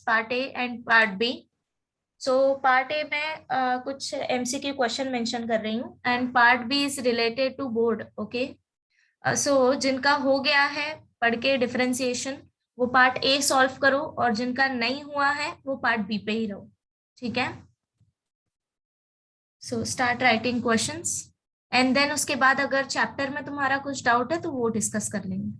Part A and part B. So part A में कुछ MCQ question mention कर रही हूँ and part B is related to board. Okay, so जिनका हो गया है पढ़ के डिफरेंशिएशन, वो पार्ट ए सॉल्व करो, और जिनका नहीं हुआ है वो पार्ट बी पे ही रहो। ठीक है, so start writing questions and then उसके बाद अगर चैप्टर में तुम्हारा कुछ डाउट है तो वो डिस्कस कर लेंगे।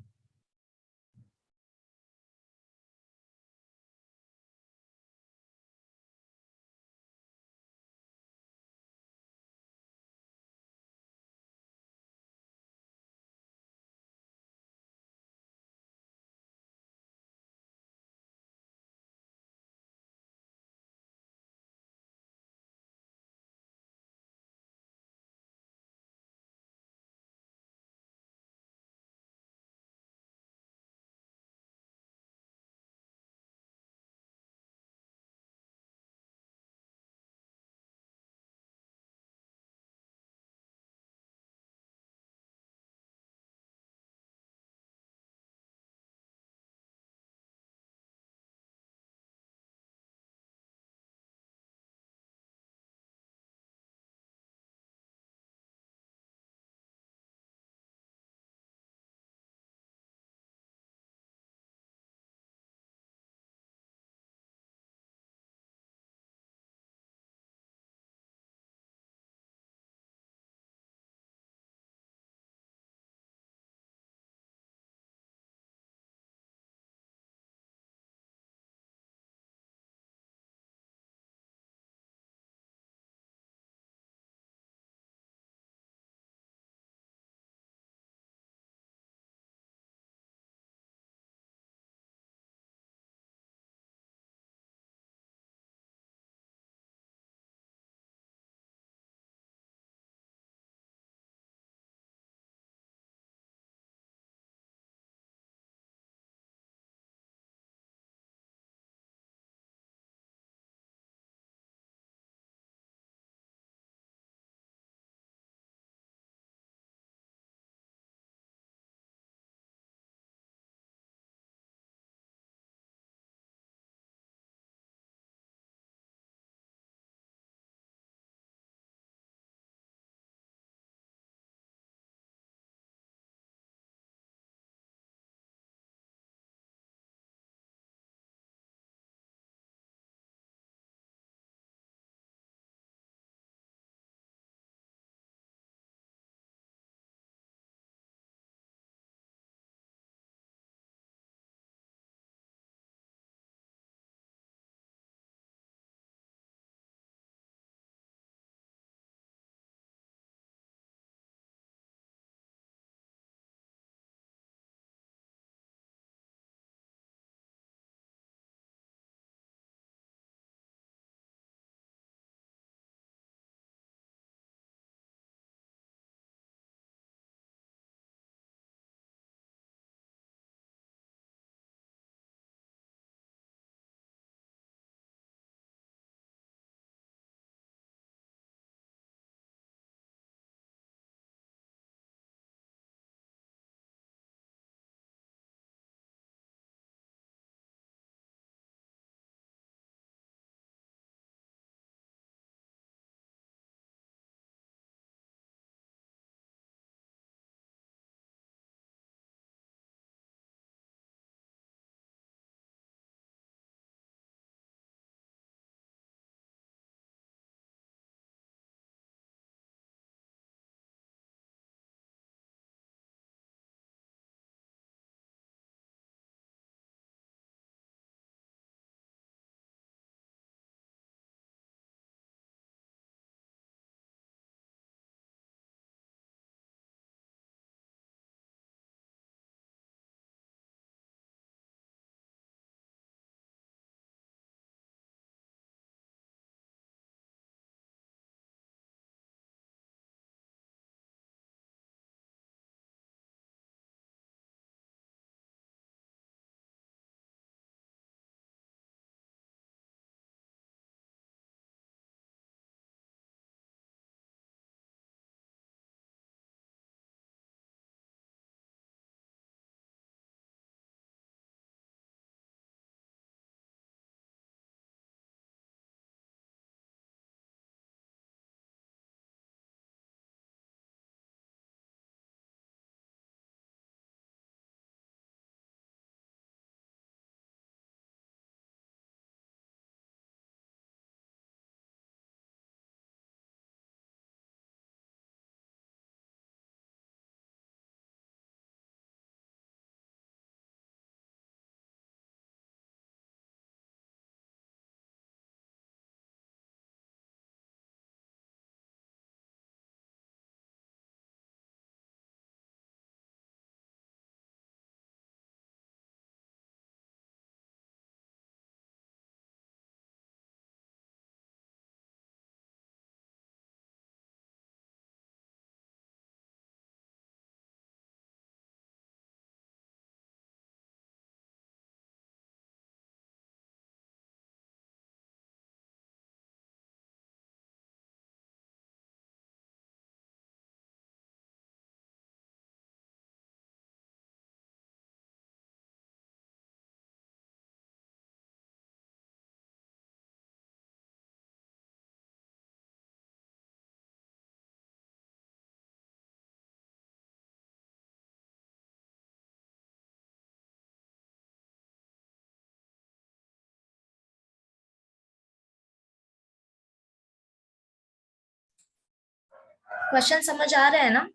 क्वेश्चन समझ आ रहा है ना?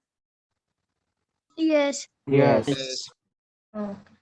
Yes. Yes. ओके।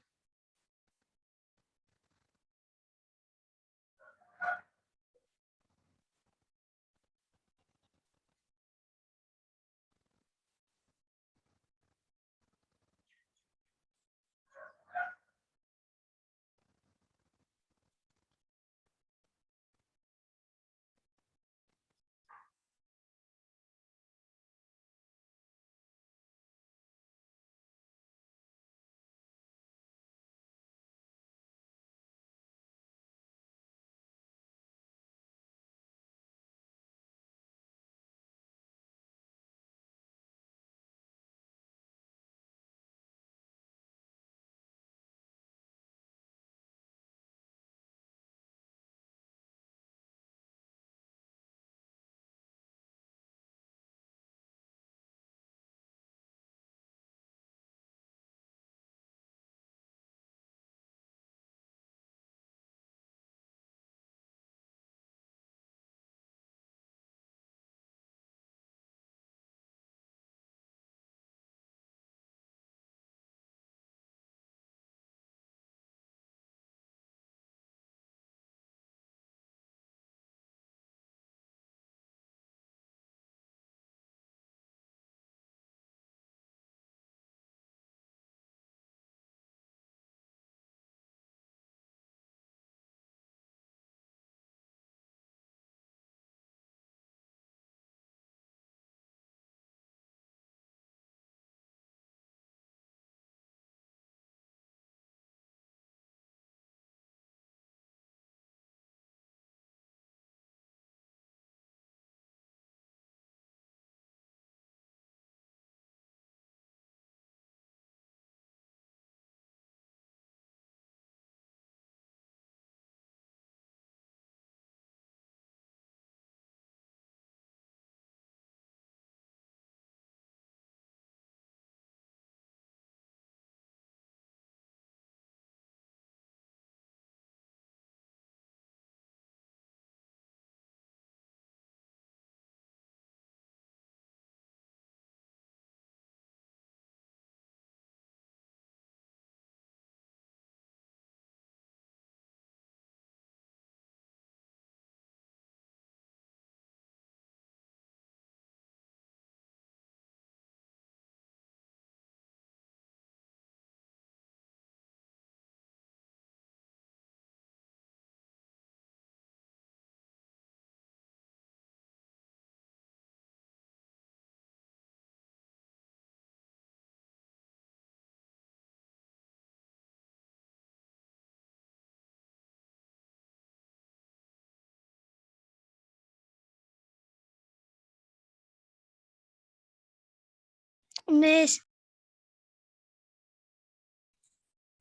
Miss,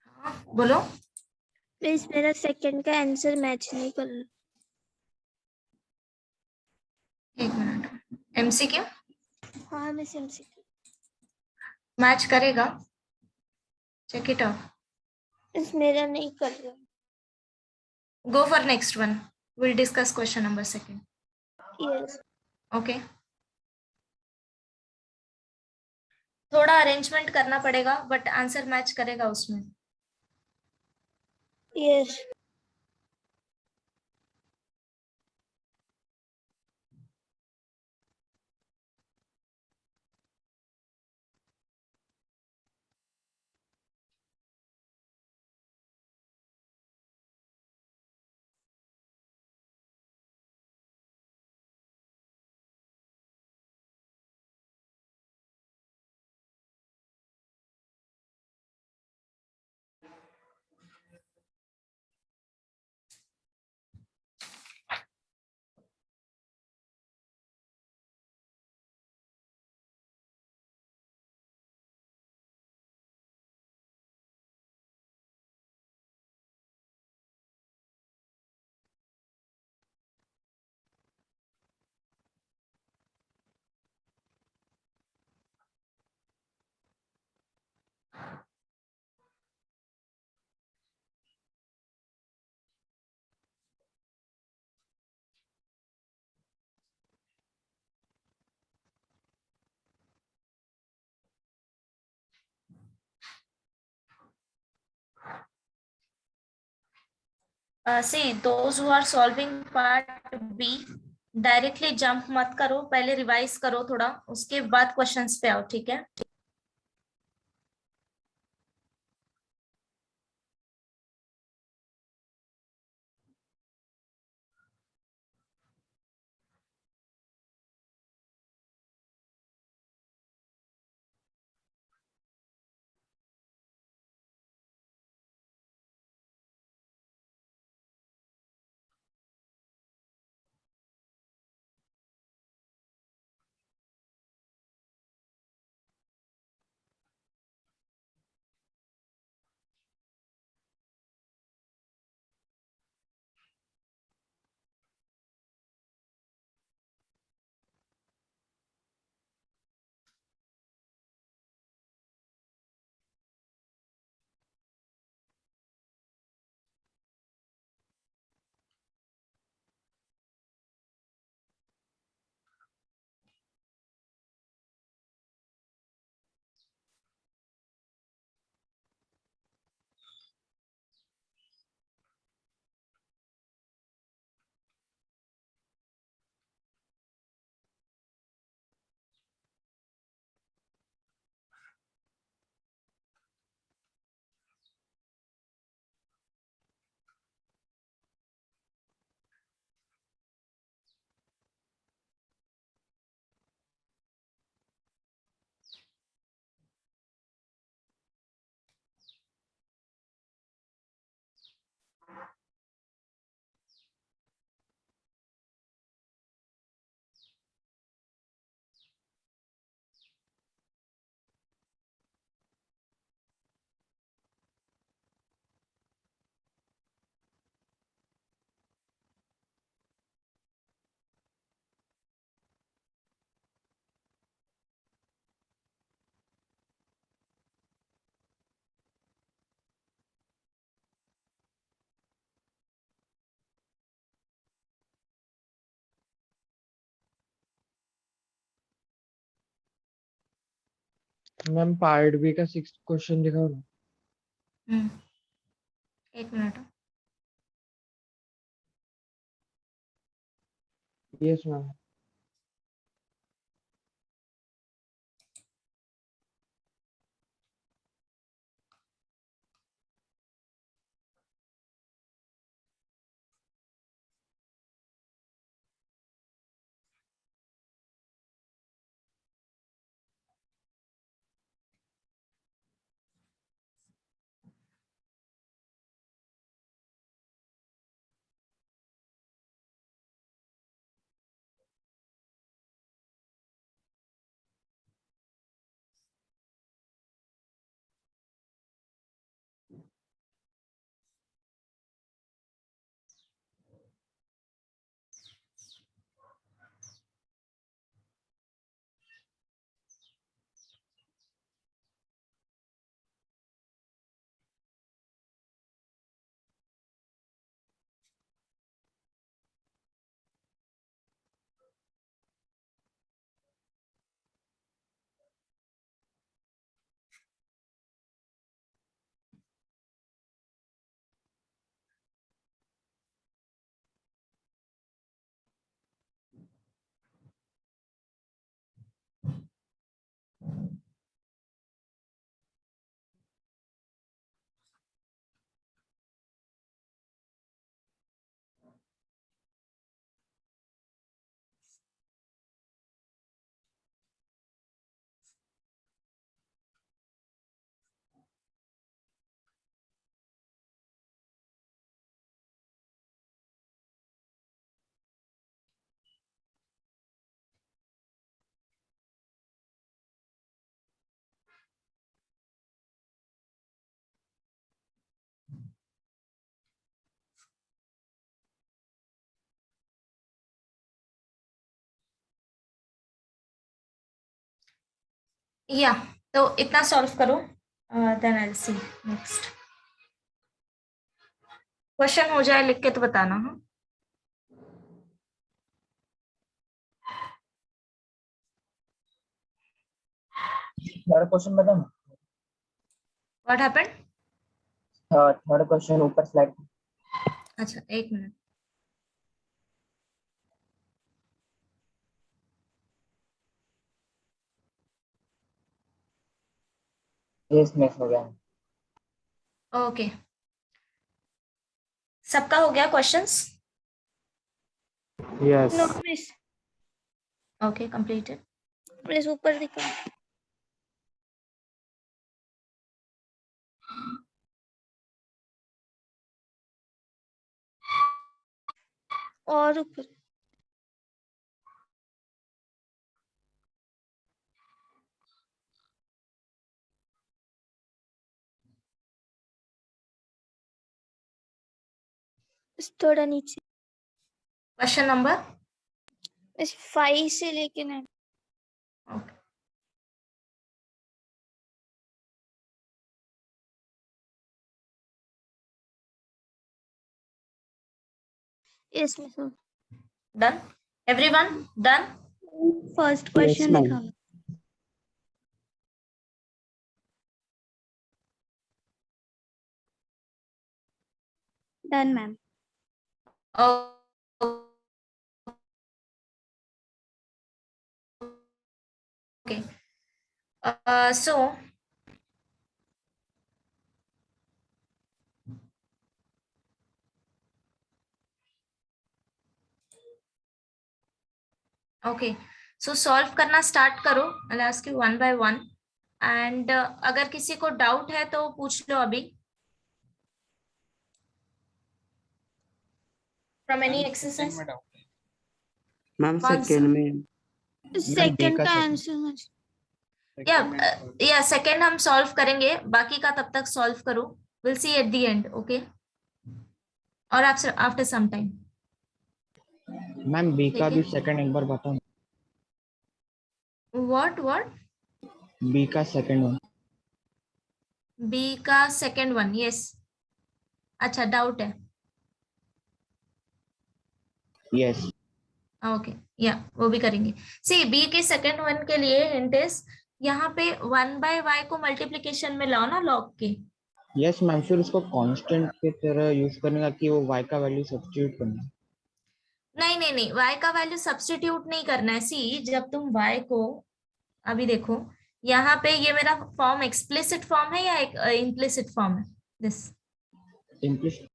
हाँ, बोलो। मिस मेरा सेकंड का आंसर मैच नहीं कर रहा। एक मिनट। एमसीक्यू हाँ मिस MCQ मैच करेगा, चेक इट आउट। मिस मेरा नहीं कर रहा। Go for next one, will discuss question number second. Yes. Okay, थोड़ा अरेंजमेंट करना पड़ेगा बट आंसर मैच करेगा उसमें। Yes. See, those who are solving part B, directly jump मत करो, पहले रिवाइज करो थोड़ा, उसके बाद क्वेश्चंस पे आओ, ठीक है? मैम पार्ट बी का 6th क्वेश्चन दिखाओ ना। एक मिनट। Yes ma'am. या तो इतना सॉल्व करो, then I will see next. Question हो जाए लिख के तो बताना। हाँ, third question madam. What happened? Third question ऊपर स्लाइड। अच्छा, एक मिनट। यस मिस हो गया। ओके, सबका हो गया questions? Yes. No miss, okay, completed. Miss ऊपर दिखा और ऊपर। मिस थोड़ा नीचे। Question number? मिस 5 से लेके 9। Okay, yes miss, done? Everyone done? First Yes, question ma'am. दिखा। Done ma'am. Okay, so okay, सो सॉल्व करना स्टार्ट करो। I ask you one by one, and अगर किसी को डाउट है तो पूछ लो अभी, फ्रॉम एनी एक्सरसाइज। मैम कौन सा? सेकेंड में सेकंड का का second. आंसर या सेकेंड हम सॉल्व करेंगे, बाकी का तब तक सॉल्व करो। Will see at the end, okay? और after some time. Ma'am B ठीक का है। भी सेकंड एक बार बताओ। व्हाट? बी का सेकंड वन। बी का सेकेंड वन, यस। अच्छा, डाउट है? यस। ओके, या वो भी करेंगे। सी, बी के सेकेंड वन के लिए हिंट इज, यहाँ पे 1/y को मल्टीप्लीकेशन में लाओ ना, लॉग के। यस मैम, फिर उसको कांस्टेंट की तरह यूज करने का कि वो y का वैल्यू सब्स्टिट्यूट करना। नहीं नहीं नहीं, y का वैल्यू सब्स्टिट्यूट नहीं करना है। सी, जब तुम y को, अभी देखो यहाँ पे, ये मेरा फॉर्म एक्सप्लिसिट फॉर्म है या इम्प्लिसिट फॉर्म है? This implicit.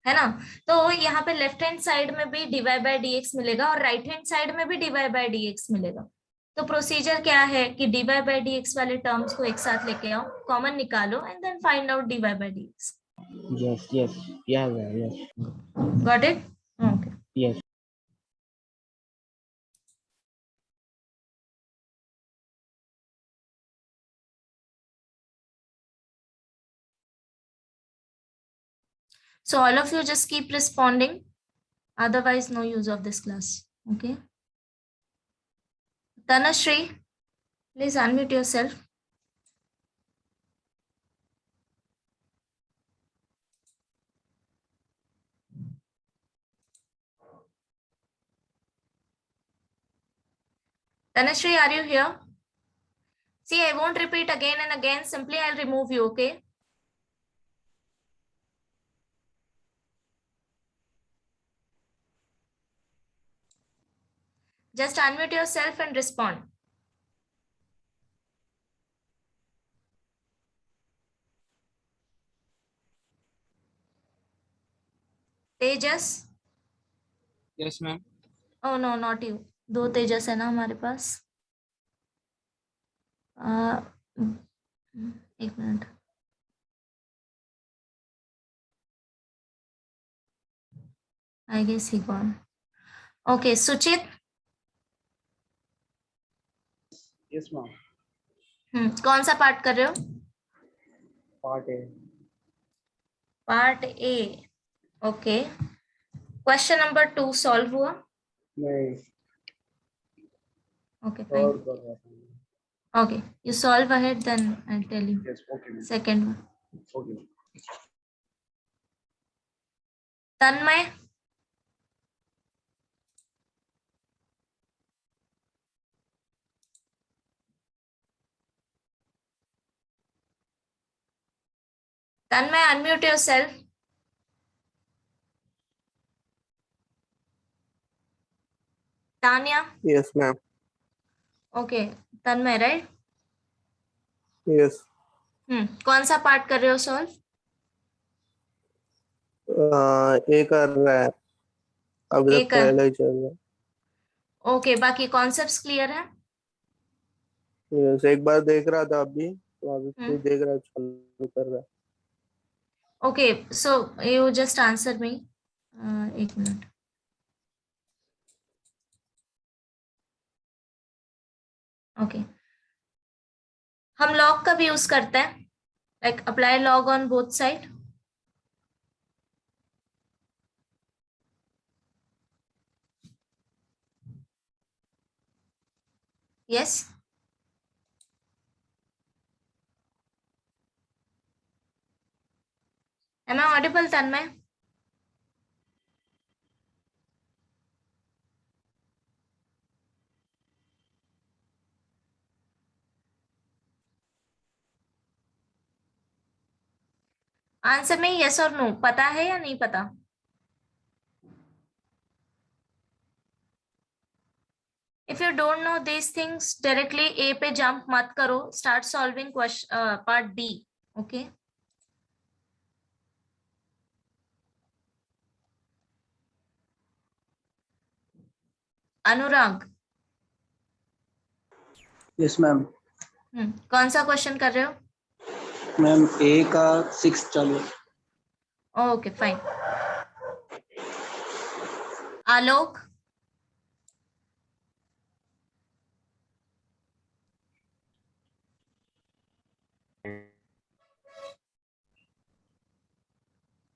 है ना? तो यहाँ पे लेफ्ट हैंड साइड में भी dy बाय dx मिलेगा और राइट हैंड साइड में भी dy बाय dx मिलेगा। तो प्रोसीजर क्या है कि dy बाय dx वाले टर्म्स को एक साथ लेके आओ, कॉमन निकालो, and then find out dy bye dx। Yes yes, याद है। Yes got it? Okay, yes. so all of you just keep responding, otherwise no use of this class, okay? Tanashri, please unmute yourself. Tanashri, are you here? See, I won't repeat again and again. Simply, I'll remove you, okay? Just unmute yourself and respond. Tejas? Yes ma'am. Oh no, not you. दो तेजस है ना हमारे पास। एक minute. I guess he gone. Okay, सुचित? Yes ma'am. कौन सा part कर रहे हो? Part A. Part A, okay. Question number 2 solve हुआ? नहीं, Okay, fine. कर रहा था। Okay, you solve ahead, then I'll tell you. Yes, okay Second one. Okay. Tanmay? Tanmay, unmute yourself. Tanya? Yes, ma'am. Okay, Tanmay right? Yes. कौन सा part कर रहे हो सॉल्व? ए कर रहा है, अभी ए तक कर, पहले ही चल रहा ओके, बाकी कॉन्सेप्ट्स क्लियर है? है। Yes, एक बार देख रहा था अभी, तो अभी फिर देख रहा, चालू कर रहा है। Okay, so you just answer me, एक मिनट। ओके, हम लॉग कब यूज करते हैं? Like apply log on both side? Yes? Am I audible Tanmay? Answer में यस और नो, पता है या नहीं पता? If you don't know this things, directly A पे जंप मत करो, start solving question part B. Okay, Anurag? Yes ma'am. कौन सा क्वेश्चन कर रहे हो? मैम ए का 6 चालू है। Okay fine. आलोक?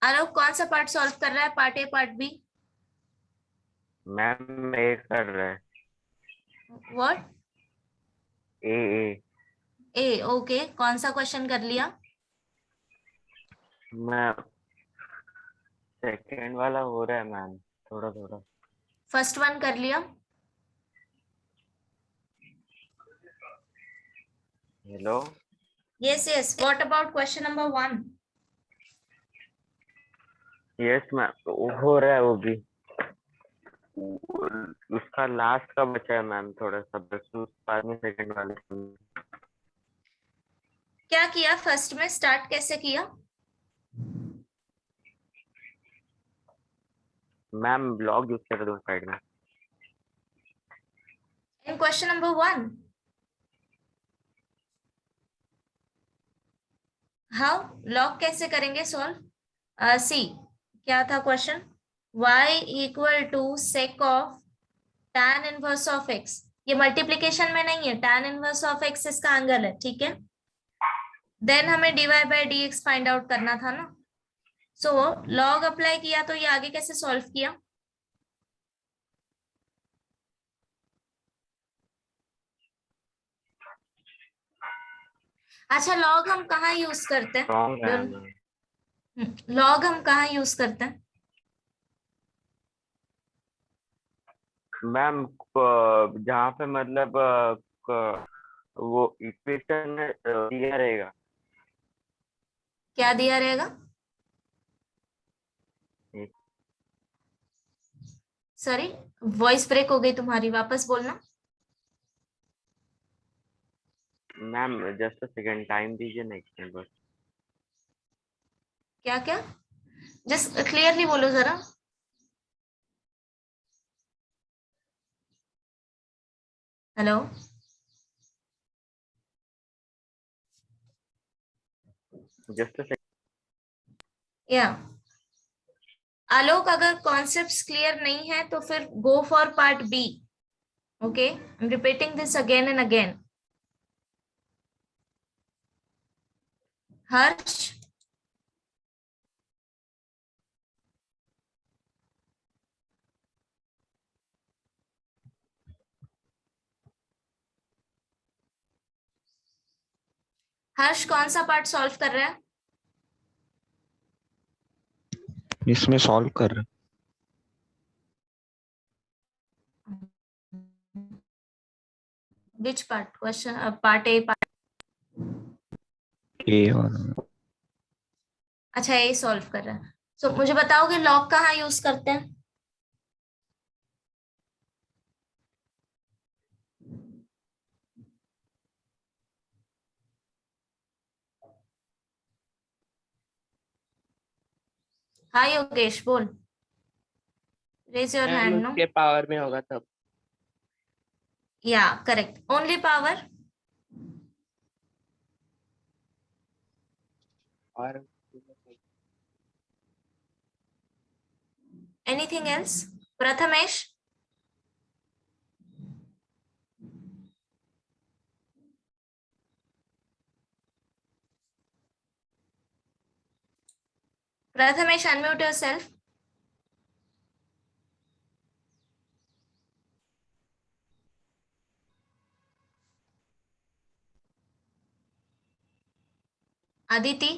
आलोक कौन सा पार्ट सॉल्व कर रहा है, part A part B? Ma'am A कर रहा है। What? A A A, okay, कौन सा क्वेश्चन कर लिया? मैम सेकंड वाला हो रहा है मैम, थोड़ा थोड़ा। फर्स्ट वन कर लिया? Hello. Yes yes, what about question number 1? Yes ma'am, हो रहा है वो भी। उसका लास्ट का बचा है मैम, थोड़ा सा बस, उस बाद में सेकंड वाले क्या किया फर्स्ट में, स्टार्ट कैसे किया? मैम ब्लॉग यूज कर दो साइड में। In question number 1 how log कैसे करेंगे सॉल्व? सी, क्या था question? y equal to sec of tan inverse of x। ये मल्टीप्लीकेशन में नहीं है, tan इनवर्स ऑफ x इसका एंगल है, ठीक है? देन हमें dy bye dx find out करना था ना। सो लॉग अप्लाई किया, तो ये आगे कैसे सॉल्व किया? अच्छा, लॉग हम कहाँ यूज करते हैं? रॉन्ग है लॉग हम कहाँ यूज करते हैं? मैम। जहाँ पे मतलब वो इक्वेशन दिया रहेगा। क्या दिया रहेगा? सॉरी, वॉइस ब्रेक हो गई तुम्हारी, वापस बोलना। मैम जस्ट सेकंड टाइम दीजिए, नेक्स्ट टाइम बस। क्या क्या? जस्ट क्लियरली बोलो जरा। हेलो? जस्ट या आलोक, अगर कॉन्सेप्ट्स क्लियर नहीं है तो फिर go for part B. Okay, I am repeating this again and again. Harsh? Harsh कौन सा पार्ट सॉल्व कर रहा है? इसमें सॉल्व कर रहे which part? Question part A part? A और अच्छा, ए सॉल्व कर रहा है। सो मुझे बताओगे लॉग कहाँ यूज करते हैं? हाँ योगेश बोल, raise your ma'am hand no. उसके पावर में होगा तब। या करेक्ट, ओनली पावर. और anything else? Prathamesh. Prathamesh, unmute yourself. Aditi.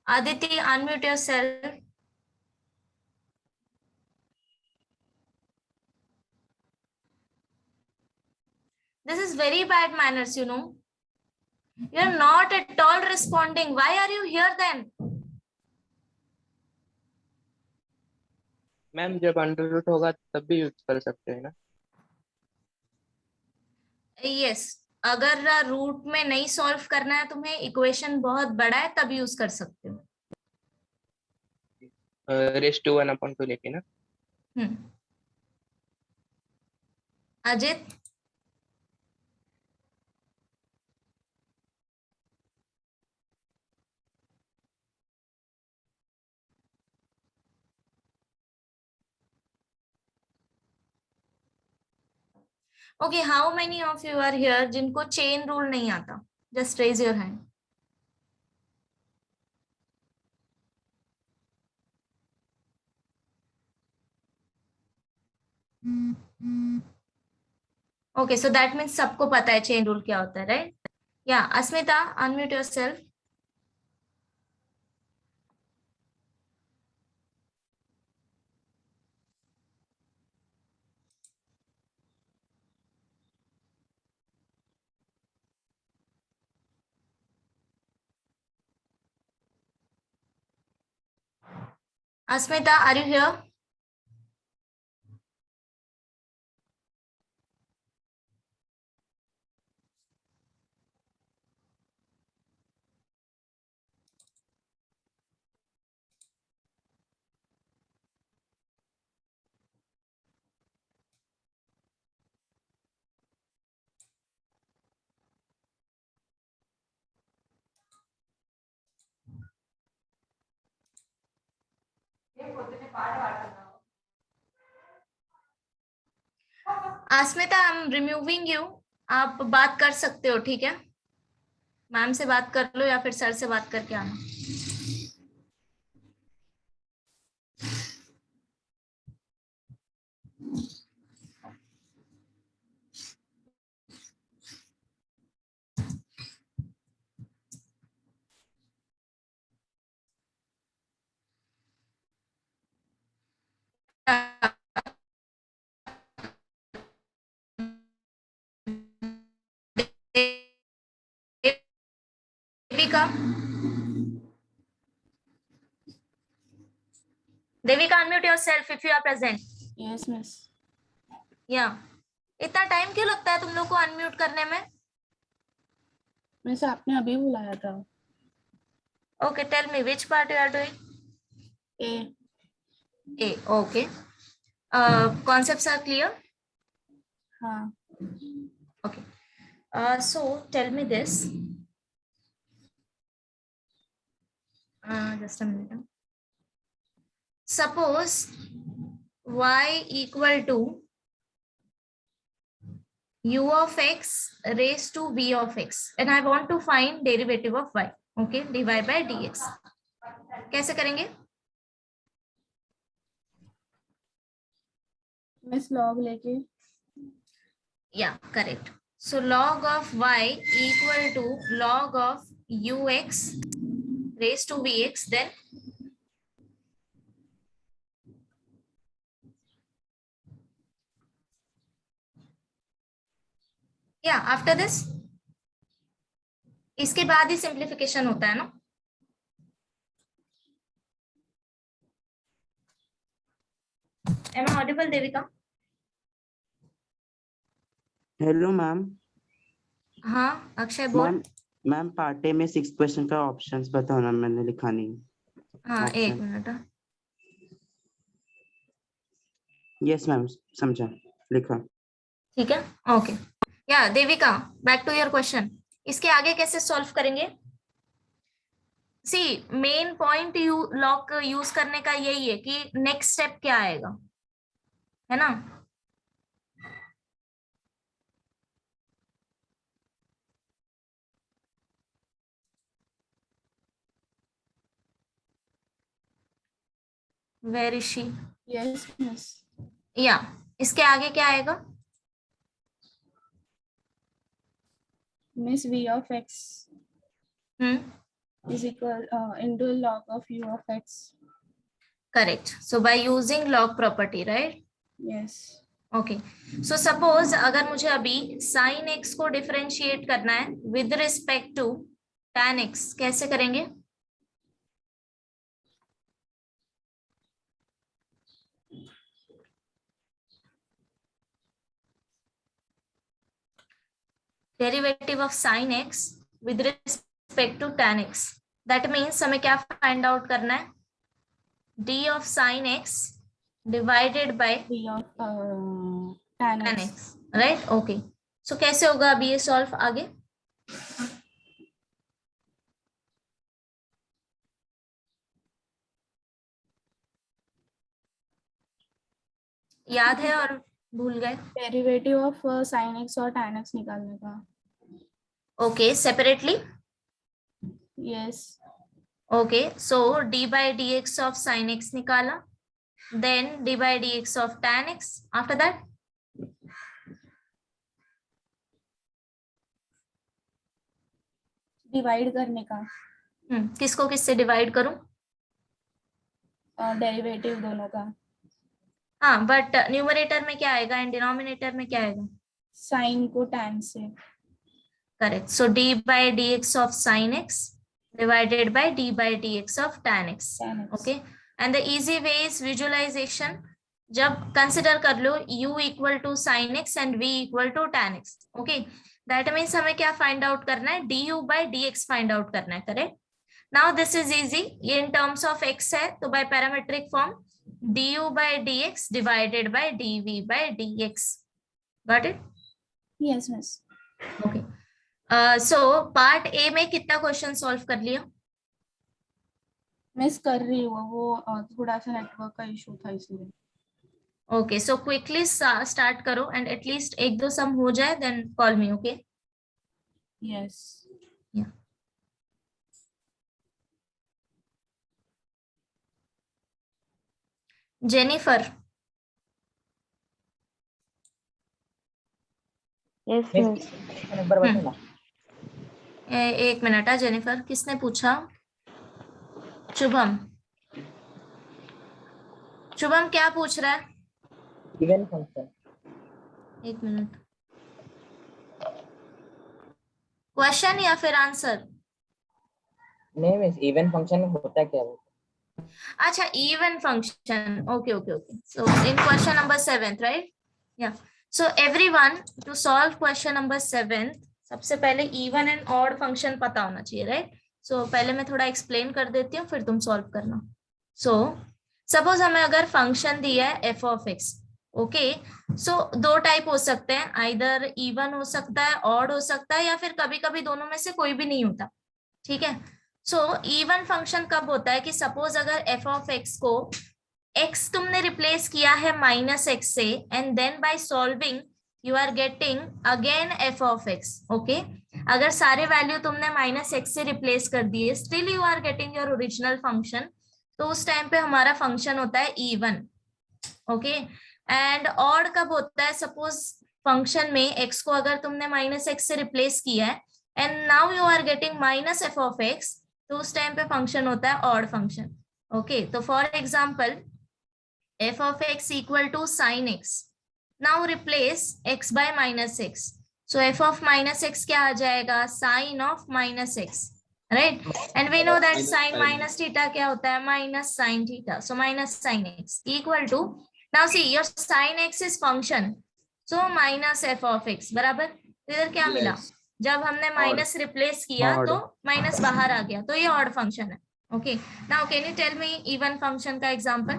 Aditi, unmute yourself. This is very bad manners, you know. You are not at all responding. Why are you here then? Ma'am जब under root होगा तब भी use कर सकते हैं ना? Yes. अगर root में नहीं सॉल्व करना है तुम्हें, इक्वेशन बहुत बड़ा है, तब यूज कर सकते हो. रेस टू 1/2 लेके ना. Ajit. Okay, how many of you are here जिनको चेन रूल नहीं आता? Just raise your hand. Okay, so that means सबको पता है चेन रूल क्या होता है, right? Yeah, Asmita, unmute yourself. Asmita, are you here? Asmita, I am removing you. आप बात कर सकते हो, ठीक है? मैम से बात कर लो या फिर सर से बात करके आना. Devika. Devika, unmute yourself if you are present. Yes, miss. Yeah. इतना टाइम क्यों लगता है तुम लोग को अनम्यूट करने में? मिस आपने अभी बुलाया था. Okay, tell me which part you are doing? A. A. Okay. Concepts are clear? हाँ. Okay. So tell me this. Just a minute. Suppose y equal to u of x raised to v of x, and I want to find derivative of y. Okay, dy by dx. कैसे करेंगे? Miss log लेके. Yeah, correct. So log of y equal to log of ux raised to vx, then yeah, after this, इसके बाद ही simplification होता है ना? Am I audible, Devika? Hello ma'am. हाँ अक्षय बोल। मैम पार्ट ए में 6 क्वेश्चन का ऑप्शंस बताओ ना, मैंने लिखा नहीं। हाँ Option. एक मिनट। यस मैम, समझा, लिखा। ठीक है, ओके। या Devika, back to your question. इसके आगे कैसे सॉल्व करेंगे? See main point log use करने का यही है कि नेक्स्ट स्टेप क्या आएगा, है ना? Where is she? Yes, miss. या इसके आगे क्या आएगा? Miss V of x हम्म, is equal into log of u of x. Correct. So by using log property, right? Yes. Okay. So suppose अगर मुझे अभी साइन एक्स को डिफरेंशिएट करना है with respect to tan x, कैसे करेंगे? Derivative of sine x with respect to tan x, that means हमें क्या फाइंड आउट करना है? d of sine x divided by V of tan tan x. X, right? Okay. सो कैसे होगा अभी ये सॉल्व आगे? याद है और भूल गए? Derivative of sin x और tan x निकालने का. Okay, separately? Yes. Okay, so d by dx of sin x निकाला, then d by dx of tan x, after that Divide करने का. किसको किससे डिवाइड करूं? Derivative दोनों का. हाँ, बट न्यूमरेटर में क्या आएगा एंड डिनोमिनेटर में क्या आएगा? Sin को tan से. Correct. So d by dx of sin x divided by d by dx of tan x. Tan x. Okay, and the easy way is visualization. जब consider कर लो u equal to sin x and v equal to tan x. Okay, that means हमें क्या find out करना है? du by dx find out करना है, correct? Now this is easy. ये इन टर्म्स ऑफ x है, तो by parametric form du by dx divided by dv by dx. Got it? Yes, miss. Okay. So part A में कितना question solve कर लिया? Miss कर रही हूँ, वो थोड़ा सा नेटवर्क का इशू था इसलिए. ओके, सो क्विकली स्टार्ट करो एंड एटलीस्ट एक दो सम हो जाए, then call me. Okay, Yes. Jennifer. Miss एक बार बताओ ना. एक मिनट है जेनिफर, किसने पूछा? शुभम। शुभम क्या पूछ रहा है? Even function. एक मिनट, क्वेश्चन या फिर आंसर? नहीं मिस, इवन फंक्शन में होता क्या है? अच्छा, even function. Okay okay okay, so in question number 7, right? या so everyone, to solve question number 7 सबसे पहले इवन एंड ऑड फंक्शन पता होना चाहिए, राइट? सो पहले मैं थोड़ा एक्सप्लेन कर देती हूँ, फिर तुम सॉल्व करना। सो सपोज हमें अगर फंक्शन दिया है एफ ऑफ एक्स, ओके, सो दो टाइप हो सकते हैं, आइदर इवन हो सकता है, ऑड हो सकता है, या फिर कभी कभी दोनों में से कोई भी नहीं होता, ठीक है? सो इवन फंक्शन कब होता है कि सपोज अगर एफ ऑफ एक्स को x तुमने रिप्लेस किया है माइनस एक्स से, and then by solving you are getting again f of x. Okay, अगर सारे वैल्यू तुमने माइनस एक्स से रिप्लेस कर दिए, still you are getting your original function, तो उस टाइम पे हमारा फंक्शन होता है इवन। ओके, एंड ऑड कब होता है? सपोज फंक्शन में x को अगर तुमने माइनस एक्स से रिप्लेस किया है and now you are getting minus f of x, तो उस टाइम पे फंक्शन होता है ऑड फंक्शन। ओके, तो for example f of x equal to sin x. Now replace x by minus x. So f of minus x क्या आ जाएगा? Sin of minus x, right? And we know that sin minus theta क्या होता है? Minus sin theta. So minus sin x equal to now see your sin x is function, so minus f of x बराबर। तो इधर क्या मिला, जब हमने माइनस रिप्लेस किया तो माइनस बाहर आ गया, तो ये ऑड फंक्शन है। Okay, now can you tell me even function का example?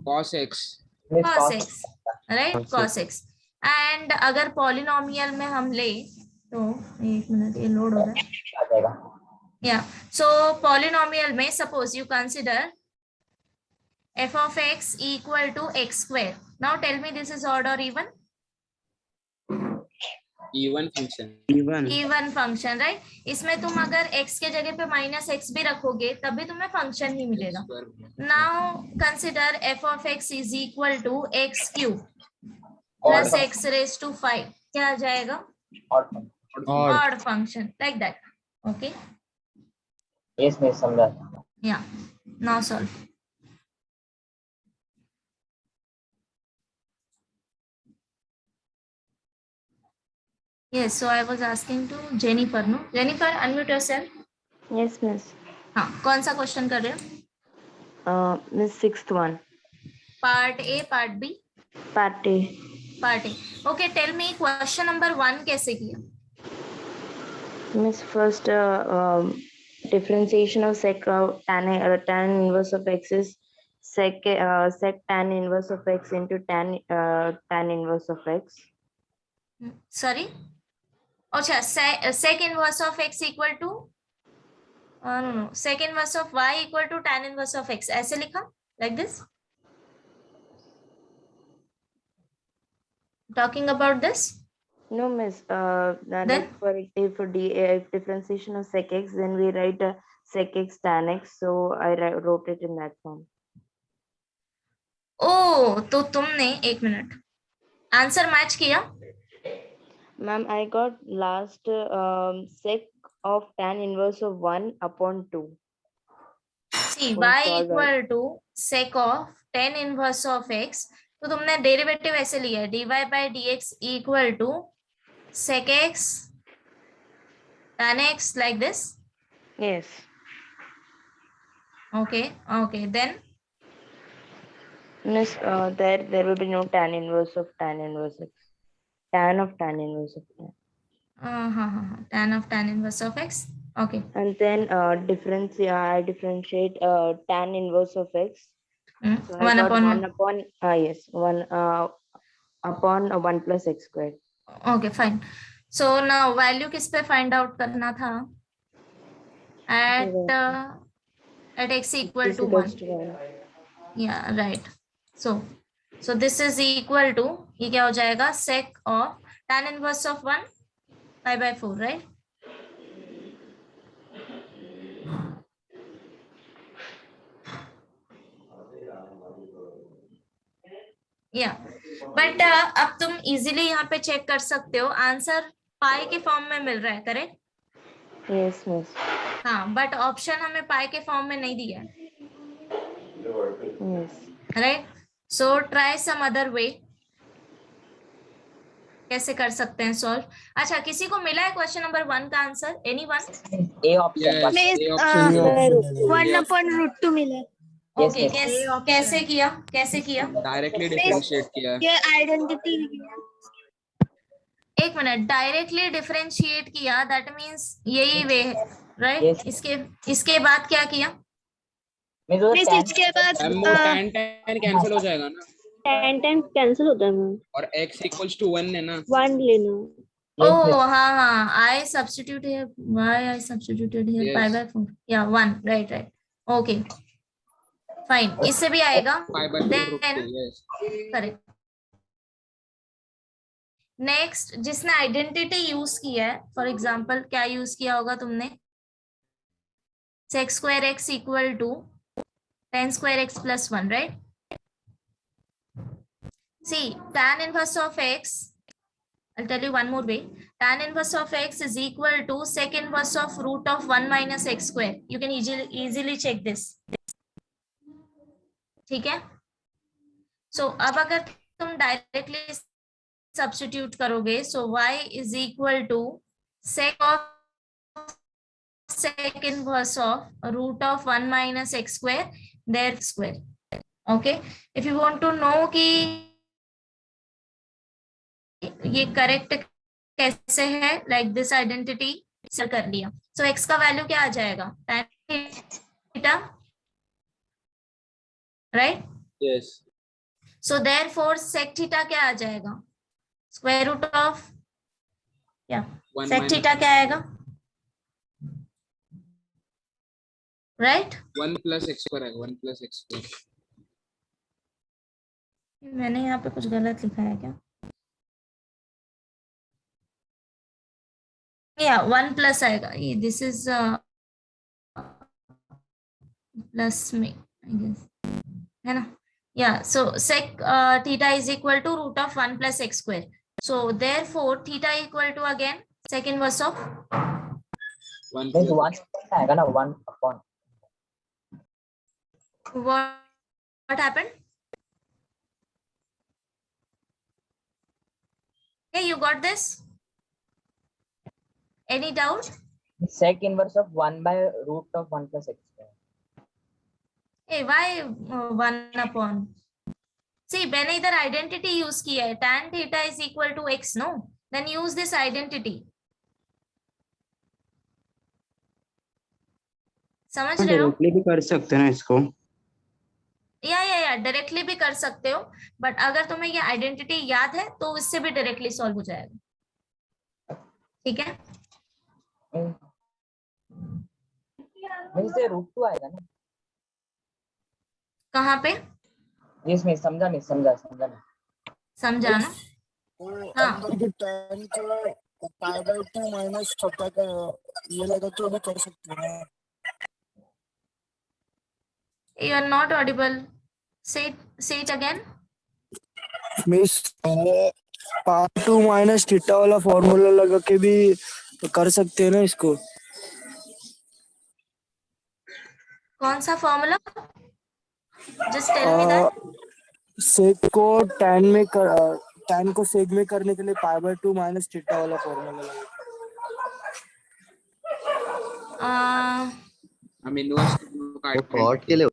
cos x, cos x, right, cos x। And अगर पॉलिनोमियल में हम ले तो, एक मिनट ये लोड हो रहा है, या सो पॉलिनोमियल में suppose you consider f of x equal to x square. Now tell me this is odd or even? even function, even function, right. इसमें तुम अगर x के जगह पे माइनस एक्स भी रखोगे तब भी तुम्हें फंक्शन ही मिलेगा। Now consider f of x is equal to x cube plus x raised to 5, क्या आ जाएगा? Odd function, like that. Okay, yes मैं समझा। या now solve. Yes, so I was asking to Jennifer, no? Jennifer, unmute yourself. Yes, miss. हाँ, कौन सा question कर रहे हो? Miss, sixth one. Part A, part B? Part A. Part A. Okay, tell me question number 1 कैसे किया? Miss, first differentiation of sec tan inverse of x is sec tan inverse of x into tan inverse of x. Sorry, अच्छा, sec inverse of x equal to no, sec inverse of y equal to tan inverse of x, ऐसे लिखा, like this? Talking about this? No, miss. Then? Like if differentiation of sec x, then we write sec x tan x. So I wrote it in that form. ओ, तो तुमने, एक minute, answer match किया? Ma'am, I got last sec of tan inverse of 1 upon 2. See, y equal to sec of tan inverse of x, तो तुमने derivative ऐसे लिया है, dy by dx equal to sec x tan x, like this? Yes. Okay, okay, then? Miss, there will be no tan inverse of tan inverse x. Tan of tan inverse of tan. Tan of tan inverse of x. Okay. And then I differentiate tan inverse of x. So I got 1 upon yes, 1 upon 1 plus x squared. Okay, fine. So now value किस पे find out करना था? At x equal to 1. Yeah, right. So this is equal to, ये क्या हो जाएगा? Sec of tan inverse of 1 pi by 4, right? Yeah, but अब तुम easily यहाँ पे check कर सकते हो, आंसर पाई के फॉर्म में मिल रहा है, करेक्ट? Yes, miss. हाँ, बट ऑप्शन हमें पाई के फॉर्म में नहीं दिया है, Yes. Right? So try some other way, कैसे कर सकते हैं सॉल्व? अच्छा, किसी को मिला है क्वेश्चन नंबर 1 का answer? Anyone? A option, 1 upon root 2 मिला। ओके, कैसे किया? डायरेक्टली डिफरेंशिएट किया, ये आइडेंटिटी। एक मिनट, डायरेक्टली डिफरेंशिएट किया, दैट मींस यही वे है, राइट? इसके बाद क्या किया? इसके बाद tan कैंसिल हो जाएगा ना, tan कैंसिल होता है मैम, और x इक्वल्स टू 1 है ना, 1 लेना। Oh, हाँ, I substitute here. Why I substituted here? Pi by 4. Yeah, 1. Right. Okay. Fine. इससे भी आएगा. Then, correct. Next, जिसने आइडेंटिटी यूज किया है, फॉर एग्जाम्पल क्या यूज किया होगा तुमने? sec square x equal to tan square x plus 1, right? See, tan inverse of x, I'll tell you one more way. Tan inverse of x is equal to sec inverse of root of 1 minus x square. You can easily check this. ठीक है? So, अब अगर तुम directly substitute करोगे, so y is equal to sec inverse of root of 1 minus x square, their square. Okay, if you want to know कि ये correct कैसे है, लाइक दिस आइडेंटिटी सर कर लिया, सो एक्स का वैल्यू क्या आ जाएगा, tan theta, right? Yes so therefore sec theta क्या आ जाएगा, स्क्वायर रूट ऑफ, या sec थीटा क्या आएगा, राइट? 1 प्लस एक्स स्क्वायर आएगा, 1 प्लस एक्स स्क्वायर। मैंने यहाँ पे कुछ गलत लिखा है क्या, या 1 प्लस आएगा, ये दिस इज प्लस में आई गेस, है ना? या so sec theta is equal to root of 1 plus x square, so therefore theta equal to again second inverse of 1 नहीं 1 आएगा ना, 1 upon what happened? Hey, you got this? Any doubt? sec inverse of 1 by root of 1 plus x square. Hey, why 1 upon? See, मैंने इधर identity use किया है, tan theta is equal to x, no? Then use this identity. समझ रहे हो? Directly भी कर सकते हैं ना इसको। या डायरेक्टली भी कर सकते हो, बट अगर तुम्हें ये आइडेंटिटी याद है तो इससे भी डायरेक्टली सॉल्व हो जाएगा, ठीक है? मींस ये रूट 2 आएगा ना, कहाँ पे? इसमें समझा नहीं, समझा नहीं। समझा ना? हाँ, tan का पाई बाय 2 माइनस छोटा का ये लगा तो भी कर सकते हैं। you are not audible. Say it again. Miss part 2 minus theta वाला फॉर्मूला लगा के भी कर सकते हैं ना इसको। कौन सा formula? Just tell me that. Sec को tan को सेक में करने के लिए पाई बाय 2 माइनस थीटा वाला फॉर्मूला लगा। हम इनवर्स कॉट के लिए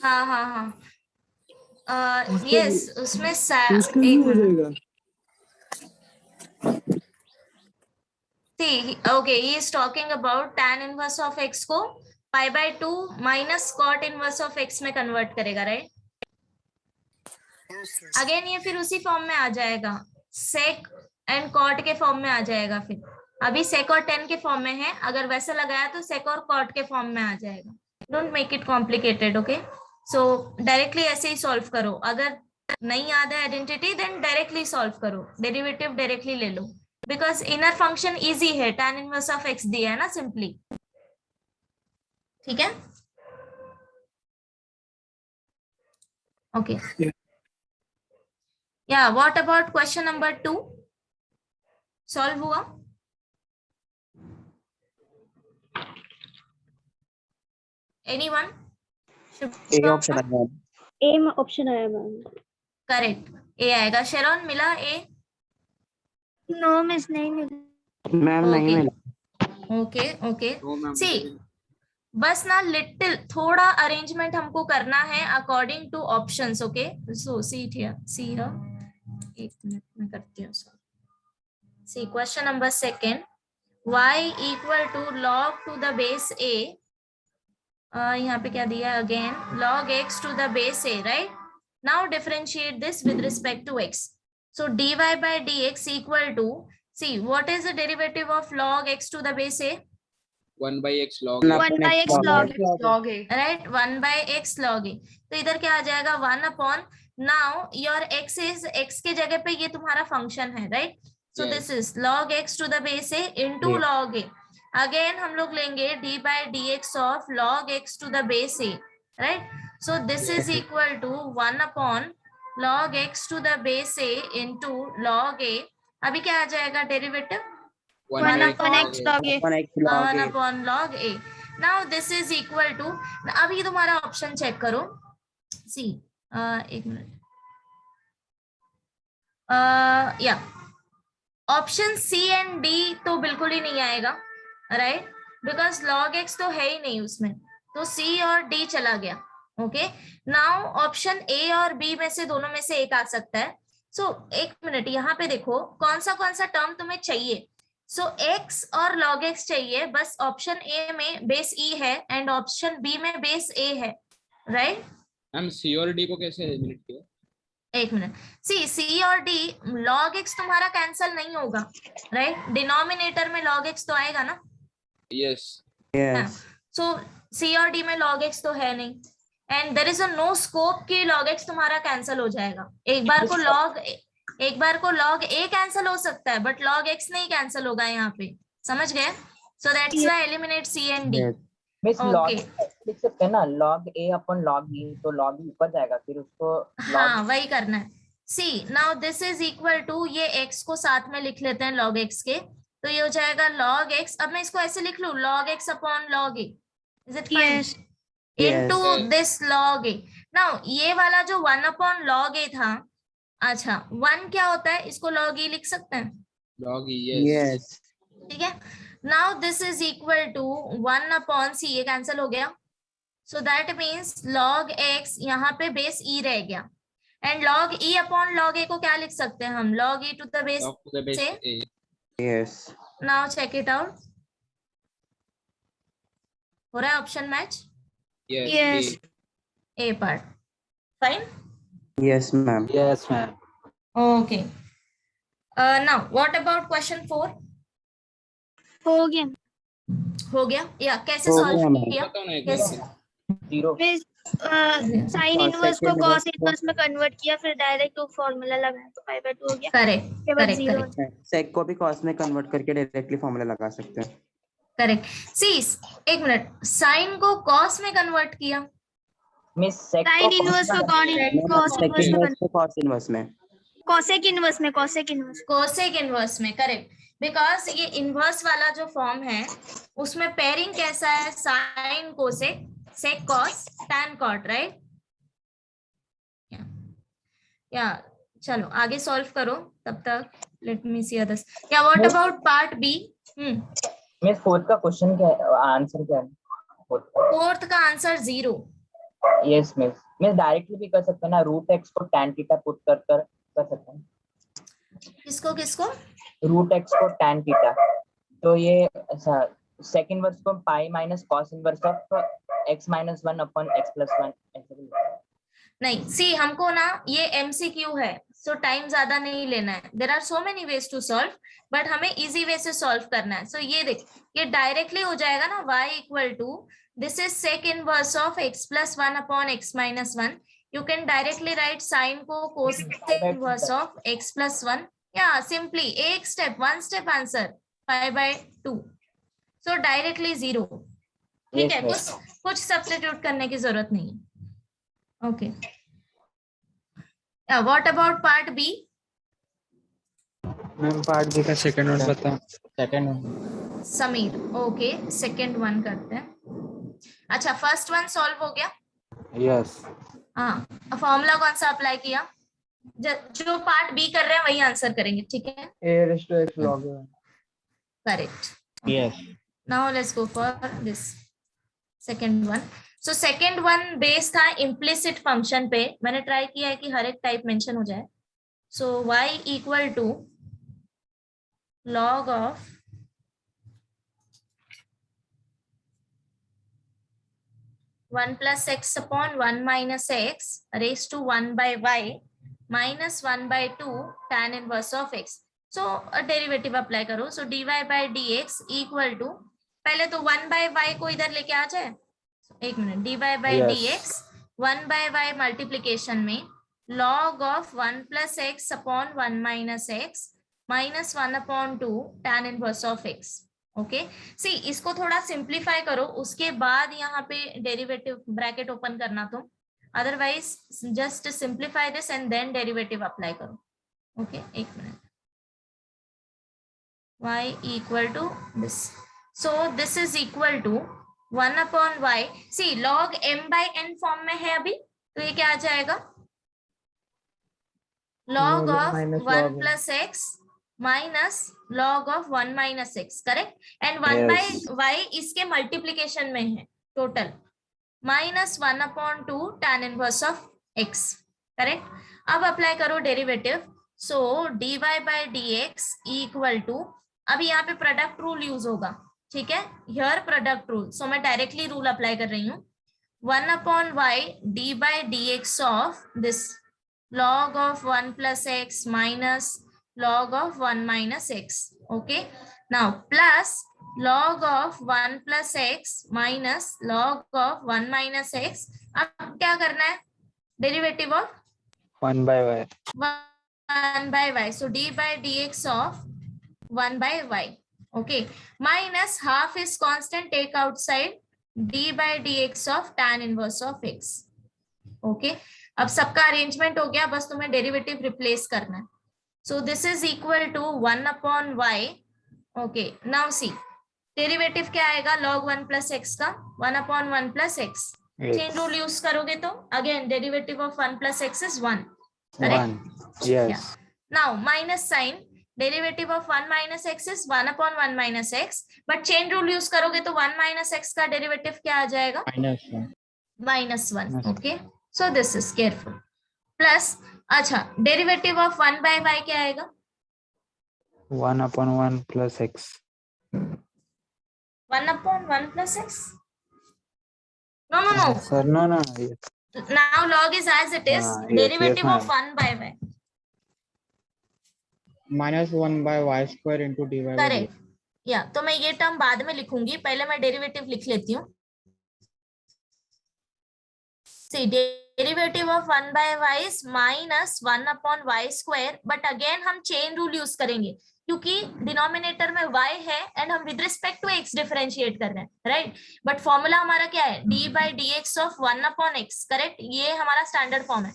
हाँ यस, उसमें एक minute, see, okay, he is talking about tan inverse of x को pi by 2 minus cot inverse of x में कन्वर्ट करेगा, राइट? अगेन ये फिर उसी फॉर्म में आ जाएगा, sec एंड cot के फॉर्म में आ जाएगा, फिर अभी sec और tan के फॉर्म में है, अगर वैसे लगाया तो sec और cot के फॉर्म में आ जाएगा। Don't make it complicated, okay? So directly ऐसे ही सॉल्व करो, अगर नहीं याद है आइडेंटिटी देन डायरेक्टली सॉल्व करो, डेरिवेटिव डायरेक्टली ले लो, बिकॉज इनर फंक्शन इजी है, tan इनवर्स ऑफ x दिया है ना सिंपली, ठीक है? ओके, या what about question number 2? Solve हुआ? एनीवन? ए ऑप्शन आया, ए ऑप्शन आया मैम। करेक्ट, ए आएगा। शेरॉन मिला ए? नो मिस, नहीं मिला मैम, नहीं मिला। ओके सी, बस ना लिटिल थोड़ा अरेंजमेंट हमको करना है according to options, okay? So see here, एक मिनट में करती हूँ। See question number second, y equal to log to the base a, यहाँ पे क्या दिया again, log x to the base a, right? Now differentiate this with respect to x, so dy by dx equal to, see what is the derivative of log x to the base a? 1 by x log a, 1 by x log a, right? 1 by x log a, तो इधर क्या आ जाएगा 1 upon, now your x is, x के जगह पे ये तुम्हारा फंक्शन है, right? So this is log x to the base a into log a, again हम लोग लेंगे d by dx of log x to the base a, right? So this is equal to 1 upon log x to the base a into log a, अभी क्या आ जाएगा derivative? 1 upon x log a, 1 upon log a. Now this is equal to, अभी तुम्हारा option check करो, सी एक minute, या option C and D तो बिल्कुल ही नहीं आएगा, राइट? बिकॉज log x तो है ही नहीं उसमें, तो सी और डी चला गया, ओके, नाउ ऑप्शन ए और बी में से दोनों में से एक आ सकता है। सो एक मिनट, यहाँ पे देखो कौन सा टर्म तुम्हें चाहिए। सो x और log x चाहिए, बस ऑप्शन ए में बेस e है एंड ऑप्शन बी में बेस a है, राइट? मैम सी और डी को कैसे एलिमिनेट किया? एक मिनट, सी और डी, log x तुम्हारा कैंसिल नहीं होगा, राइट? डिनोमिनेटर में log x तो आएगा ना? Yes Yes. सो सी और डी में log x तो है नहीं, and there is a no scope कि log x तुम्हारा कैंसिल हो जाएगा। एक बार को log a कैंसिल हो सकता है, बट log x नहीं कैंसिल होगा यहाँ पे, समझ गए? So that's why eliminate C and D. Miss log okay, लिख सकते हैं ना, log a upon log b, तो log b ऊपर जाएगा, फिर उसको हाँ वही करना है। See now this is equal to, ये x को साथ में लिख लेते हैं log x के, तो ये हो जाएगा log x। अब मैं इसको ऐसे लिख लूं, log x upon log a, is it fine? Into this log a। Now ये वाला जो 1 अपॉन log a था, अच्छा 1 क्या होता है, इसको log e लिख सकते हैं, लॉग Yes. ठीक है? Now this is equal to 1 upon c, ये कैंसिल हो गया, so that means log x यहाँ पे बेस e रह गया, and log e upon log a को क्या लिख सकते हैं हम, log e to the base a। Yes. Now check it out, हो रहा है option match? Yes. A part fine. Yes, ma'am. Yes, ma'am. Okay. Now, what about question 4? हो गया। हो गया या कैसे हो सॉल्व गया, ma'am. किया? बताओ ना एक कैसे? जीरो। साइन और इनवर्स को second कॉस inverse इनवर्स में कन्वर्ट किया, फिर डायरेक्ट फॉर्मूला लगाया तो पाई/2 हो गया। करेक्ट उसके बाद करेक्ट जीरो। करेक्ट Sec को भी cos में कन्वर्ट करके डायरेक्टली फॉर्मूला लगा सकते हैं। करेक्ट। सी एक मिनट, साइन को कॉस में कन्वर्ट किया, मिस सेक साइन इनवर्स को कॉस Sec इनवर्स में inverse को cos inverse में। कोसेक इनवर्स में कोसेक इनवर्स में, करेक्ट। बिकॉज ये इनवर्स वाला जो फॉर्म है उसमें पेयरिंग कैसा है, sine cosec, sec cos, tan cot, right? या चलो आगे सॉल्व करो, तब तक लेट मी सी अदर्स। या what about part B? Miss fourth का क्वेश्चन क्या है, आंसर क्या है फोर्थ का आंसर 0। यस मिस डायरेक्टली भी कर सकते हैं ना, रूट एक्स को tan थीटा पुट कर सकते हैं। किसको किसको? रूट एक्स को tan थीटा, तो ये सेक इनवर्स को pi minus cos inverse of x minus 1 upon x plus 1 ऐसे भी। नहीं, सी हमको ना ये एमसीक्यू है, सो टाइम ज्यादा नहीं लेना है। There are so many ways to solve, but हमें इजी वे से सॉल्व करना है। सो ये देख, ये डायरेक्टली हो जाएगा ना, y equal to this is sec inverse of x plus 1 upon x minus 1। You can directly write sine को cosec inverse of x plus 1, या सिंपली एक स्टेप, वन स्टेप आंसर पाई/2। सो डायरेक्टली 0, ठीक है? कुछ सब्स्टिट्यूट करने की जरूरत नहीं है। Okay, what about part B? Ma'am part B का सेकंड वन बताओ। Second one Sameer, okay second one करते हैं। अच्छा फर्स्ट वन सॉल्व हो गया? यस। हाँ, फॉर्मूला कौन सा अप्लाई किया? जो पार्ट बी कर रहे हैं वही आंसर करेंगे, ठीक है? a⁻x log a। Correct. Yes. Now let's go for this second one. So second one base था इम्प्लिसिट फंक्शन पे, मैंने ट्राई किया है कि हर एक टाइप मेंशन हो जाए। So y equal to log of one plus x upon 1 minus x raise to 1 by y minus 1/2 tan inverse of x। So derivative apply करो। So dy bye dx equal to, पहले तो 1/y को इधर लेके आ जाए, एक मिनट, dy bye dx 1/y multiplication में log of 1 plus x upon 1 minus x minus 1/2 tan inverse of x। Okay, सी इसको थोड़ा सिंप्लीफाई करो, उसके बाद यहाँ पे डेरिवेटिव ब्रैकेट ओपन करना तुम, otherwise just simplify this and then derivative apply करो। ओके, एक मिनट, y equal to this, so this is equal to 1 upon y। See log m/n form में है अभी, तो ये क्या आ जाएगा, log of 1 plus x minus log of 1 minus x, correct? And 1/y इसके मल्टीप्लीकेशन में है total, minus 1/2 tan inverse of x, correct. अब अप्लाई करो derivative, so dy by dx equal to, अभी यहाँ पे प्रोडक्ट रूल यूज होगा, ठीक है, हियर प्रोडक्ट रूल, सो मैं डायरेक्टली रूल अप्लाई कर रही हूँ, 1/y d by dx of this log of 1 plus x minus log of 1 minus x, okay, now plus log of 1 plus x minus log of 1 minus x, अब क्या करना है, derivative of 1 by y. 1 by y, so d by dx of 1 by y, okay, minus half is constant, take outside, d by dx of tan inverse of x, okay, अब सबका arrangement हो गया, बस तुम्हें डेरिवेटिव रिप्लेस करना है, so this is equal to 1/y, okay, now see derivative क्या आएगा, log 1 plus x का 1/1 plus x, chain rule use करोगे तो again derivative of 1 plus x is 1, correct, Yes. Now minus sign, derivative of 1 minus x is 1/1 minus x, but chain rule use करोगे तो 1 minus x का derivative क्या आ जाएगा, -1, okay, so this is careful, plus, अच्छा derivative of 1 by y क्या आएगा, 1/1 plus x. 1/1 plus x, no, Sir, no. Yes. now log is as it is, yes, derivative yes, of 1 by y, -1 by y square into dy by dx. Correct, या तो मैं ये term बाद में लिखूंगी, पहले मैं डेरिवेटिव लिख लेती हूँ, see derivative of 1 by y is minus 1/y square, but again हम चेन रूल यूज करेंगे क्योंकि डिनोमिनेटर में y है एंड हम with respect to x differentiate कर रहे हैं, राइट, बट फॉर्मूला हमारा क्या है, d by dx of 1/x, correct, ये हमारा स्टैंडर्ड फॉर्म है,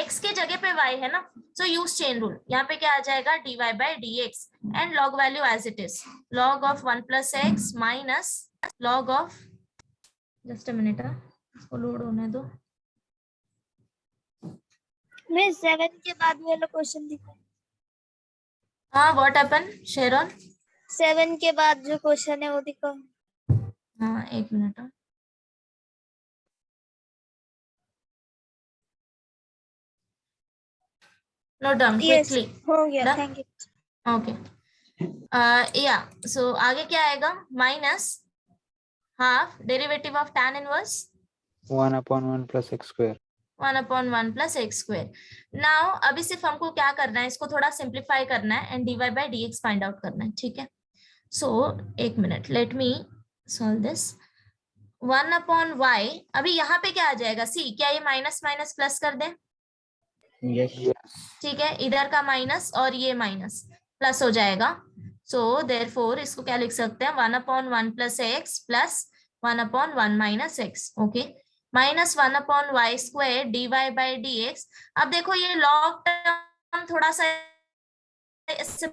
x के जगह पे y है ना, सो यूज चेन रूल, यहाँ पे क्या आ जाएगा, dy by dx and log value as it is, log of 1 plus x minus log of, just a minute, इसको लोड होने दो, मैं 7 के बाद वाला क्वेश्चन दिखा, हाँ व्हाट हैपन शेरॉन, 7 के बाद जो क्वेश्चन है वो दिखा, हाँ एक minute, note down yes quickly, हो गया, Done? थैंक यू, ओके, या सो आगे क्या आएगा, minus half derivative of tan inverse 1/1 plus x square. 1/1 plus x square, now अभी सिर्फ हमको क्या करना है, इसको थोड़ा सिंप्लीफाई करना है and dy by dx find out करना है, ठीक है, सो एक minute, let me solve this, 1/y, अभी यहाँ पे क्या आ जाएगा, सी क्या ये माइनस माइनस प्लस कर दें, Yes. ठीक है, इधर का माइनस और ये माइनस प्लस हो जाएगा, सो देयरफॉर इसको क्या लिख सकते हैं, 1/1 plus x plus 1/1 minus x, okay, minus 1/y square dy by dx, अब देखो ये log टर्म थोड़ा सा इससे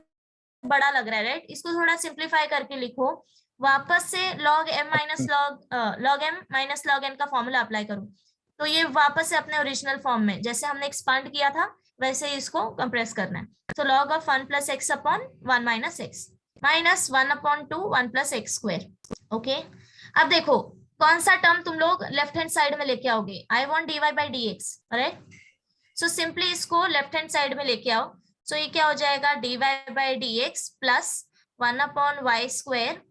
बड़ा लग रहा है, राइट, इसको थोड़ा सिंप्लीफाई करके लिखो, वापस से log m minus log n का फॉर्मूला अप्लाई करो, तो ये वापस से अपने ओरिजिनल फॉर्म में जैसे हमने एक्सपांड किया था वैसे ही इसको कंप्रेस करना है, तो log of 1 plus x upon 1 minus x minus 1/2 1 plus x square, okay, अब देखो कौन सा टर्म तुम लोग लेफ्ट हैंड साइड में लेके आओगे, I want dy by dx, right, so simply इसको लेफ्ट हैंड साइड में लेके आओ, सो ये क्या हो जाएगा, dy by dx plus 1/y square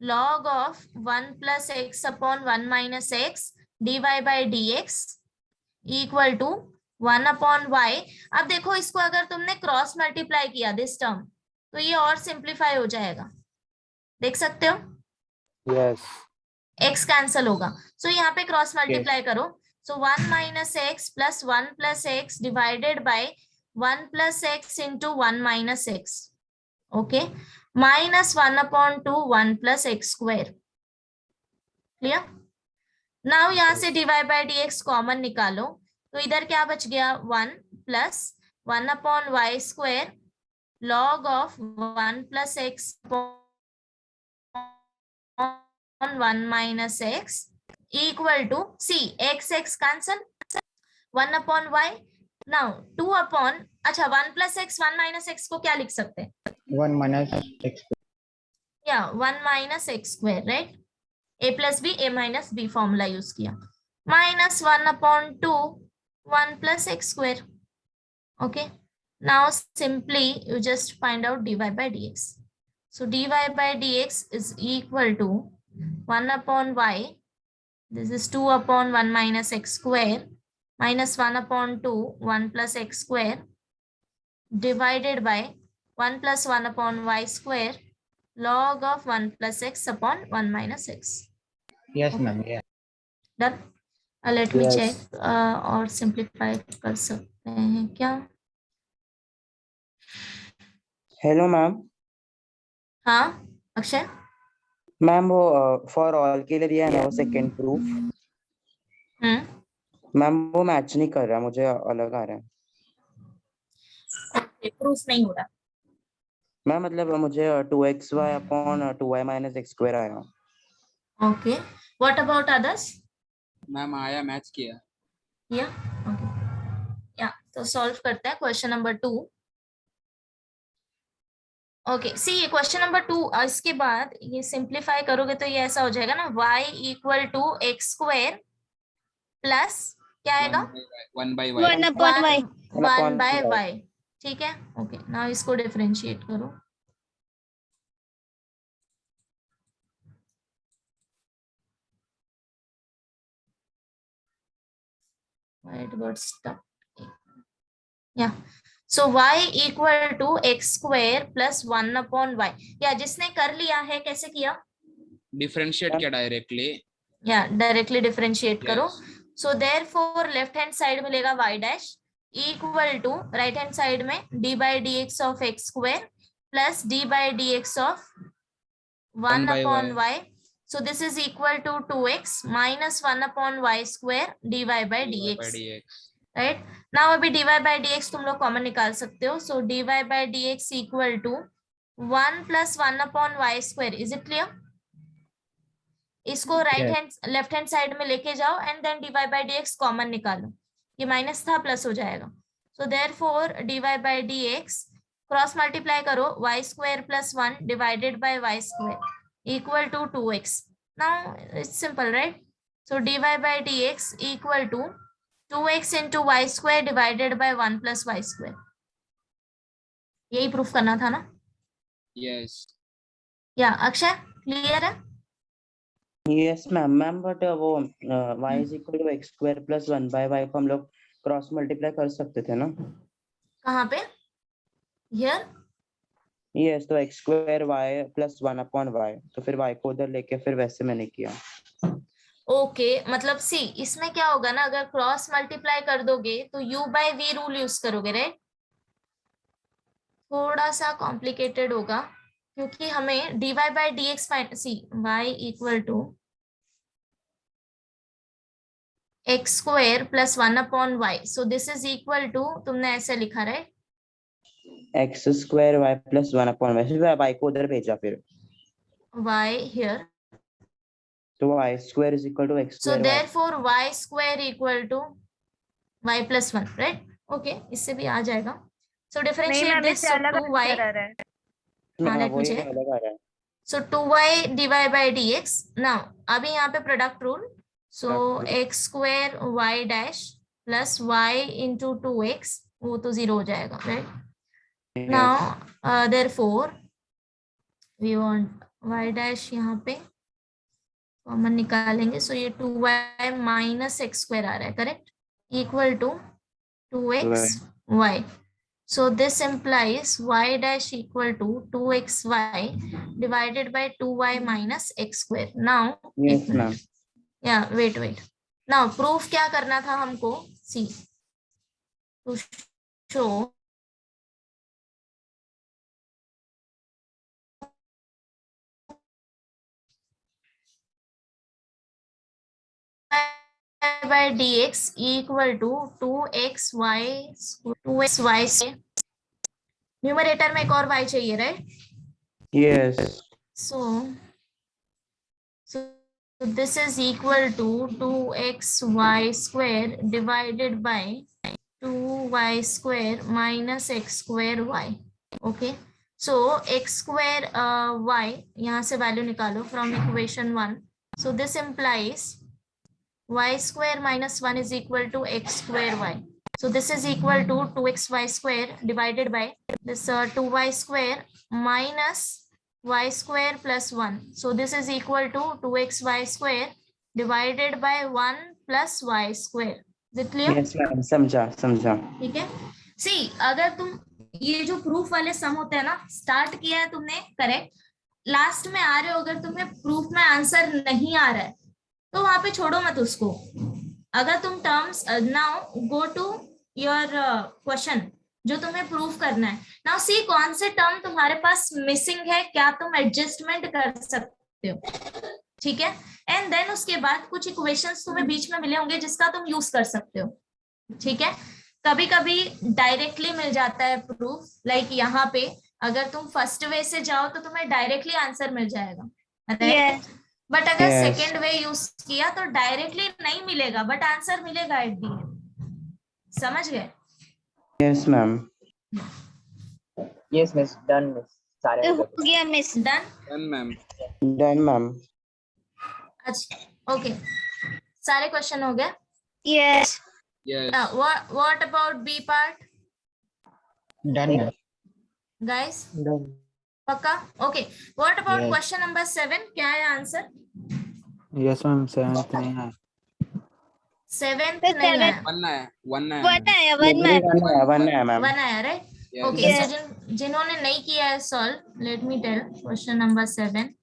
log of 1 plus x upon 1 minus x dy by dx equal to 1/y, अब देखो इसको अगर तुमने क्रॉस मल्टीप्लाई किया दिस टर्म, तो ये और सिंप्लीफाई हो जाएगा, देख सकते हो, Yes. x कैंसल होगा, सो यहाँ पे क्रॉस मल्टीप्लाई करो, सो 1 minus x plus 1 plus x divided by 1 plus x into 1 minus x, okay, minus 1/2 1 plus x square, clear, now यहाँ से dy by dx कॉमन निकालो, तो इधर क्या बच गया, 1 plus 1/y square log of 1 plus x on 1 minus x equal to, see x cancel, 1/y, now 2 upon, अच्छा 1 plus x 1 minus x को क्या लिख सकते हैं, 1 minus x square. या 1 minus x square, right, a plus b a minus b formula use किया, minus 1 upon 2, 1 plus x square. Okay. Now simply you just find out dy by dx. So dy by dx is equal to 1 upon y. This is 2 upon 1 minus x square minus 1 upon 2, 1 plus x square divided by 1 plus 1 upon y square log of 1 plus x upon 1 minus x. Yes, ma'am. Yeah. Done. Let me Yes. check और simplify कर सकते हैं क्या? Hello ma'am. हाँ Akshay. Ma'am वो for all के लिए दिया है ना वो सेकंड प्रूफ. मैम वो मैच नहीं कर रहा, मुझे अलग आ रहा है. प्रूफ नहीं हो रहा. मैम मतलब मुझे 2xy upon 2y minus x square आया. Okay. What about others? Ma'am आया, मैच किया. या ओके. या तो सॉल्व करते हैं क्वेश्चन नंबर 2. ओके सी ये क्वेश्चन नंबर 2. इसके बाद ये सिंप्लीफाई करोगे तो ये ऐसा हो जाएगा ना, y equal to x square plus क्या आएगा 1 by y. 1 upon y. 1 by y. ठीक है. ओके नाउ इसको डिफरेंशिएट करो. It got stuck. Yeah. So y equal to x square plus 1 upon y. या जिसने कर लिया है कैसे किया? डिफरेंशिएट किया डायरेक्टली. या डायरेक्टली डिफरेंशिएट करो. So therefore left hand side मिलेगा y dash equal to right hand side में d by dx of x square plus d by dx of 1 upon y. So this is equal to 2x minus 1 upon y square dy by dx. Right. Now अभी dy by dx तुम लोग common निकाल सकते हो. So dy by dx equal to 1 plus 1 upon y square. Is it clear? इसको right hand left hand side में लेके जाओ and then dy by dx common निकालो. ये माइनस था प्लस हो जाएगा. So therefore dy by dx cross multiply करो y square plus 1 divided by y square equal to 2x. Now it's simple, right? So dy by dx equal to 2x into y square divided by 1 plus y square. यही proof करना था ना? Yes. या Akshay clear है? Yes ma'am. Ma'am but वो y is equal to x square plus 1 by y को हम लोग क्रॉस मल्टीप्लाई कर सकते थे ना? कहाँ पे? Here? यस. तो x square y plus 1 upon y. तो फिर y को उधर लेके फिर वैसे मैंने किया. ओके मतलब सी इसमें क्या होगा ना, अगर क्रॉस मल्टीप्लाई कर दोगे तो u by v rule use करोगे, राइट? थोड़ा सा कॉम्प्लिकेटेड होगा क्योंकि हमें dy by dx find. See y equal to x square plus 1 upon y. So this is equal to तुमने ऐसे लिखा, right? x square y plus 1 upon y. फिर y को उधर भेजा फिर. y here. तो y square is equal to x So square. therefore y square equal to y plus 1, right? Okay, इससे भी आ जाएगा. So differentiate this. So 2y. हाँ, let me check. So 2y dy by dx. Now अभी यहाँ पे product rule. So x square y dash plus y into 2x वो तो 0 हो जाएगा, right? Now therefore we want y dash यहाँ पे कॉमन निकालेंगे. सो ये 2y माइनस एक्स स्क्वायर आ रहा है, correct? Equal to 2xy. So this implies y dash equal to 2xy divided by 2y minus x square. Now या wait now proof क्या करना था हमको? See to show by dx equal to 2xy से numerator में एक और y चाहिए, right? Yes. So this is equal to 2xy square divided by 2y square minus x square y. Okay. So x square y यहाँ से value निकालो from equation 1. So this implies y square minus 1 is equal to x square y. So this is equal to 2xy square divided by this 2y square minus y square plus 1. So this is equal to 2xy square divided by 1 plus y square. Is it clear? Yes ma'am, समझा समझा. ठीक है. See, अगर तुम ये जो proof वाले सम होते हैं ना, स्टार्ट किया है तुमने करेक्ट, लास्ट में आ रहे हो, अगर तुम्हें प्रूफ में आंसर नहीं आ रहा है तो वहां पे छोड़ो मत उसको. अगर तुम terms now go to your question जो तुम्हें प्रूफ करना है. नाउ सी कौन से टर्म तुम्हारे पास मिसिंग है, क्या तुम एडजस्टमेंट कर सकते हो. ठीक है. एंड देन उसके बाद कुछ इक्वेशंस तुम्हें बीच में मिले होंगे जिसका तुम यूज कर सकते हो. ठीक है. कभी कभी डायरेक्टली मिल जाता है प्रूफ, लाइक यहाँ पे अगर तुम फर्स्ट वे से जाओ तो तुम्हें डायरेक्टली आंसर मिल जाएगा. बट अगर सेकेंड वे यूज किया तो डायरेक्टली नहीं मिलेगा बट आंसर मिलेगा एट दी एंड. समझ गए? Yes ma'am. Yes miss, done miss. सारे हो गया miss. Done. Done ma'am. Done ma'am. अच्छा, ओके. सारे क्वेश्चन हो गए. Yes. Yes. What about B part? Done ma'am. Guys, Done. पक्का? Okay. What about Yes. question number 7? क्या है आंसर? Yes ma'am, 7th नहीं है. 7th तो नहीं है. One आया. वन आया वन में. One है ma'am. 1 आया, राइट? Yes. ओके. सो जिन्होंने नहीं किया है solve, let me tell question number 7.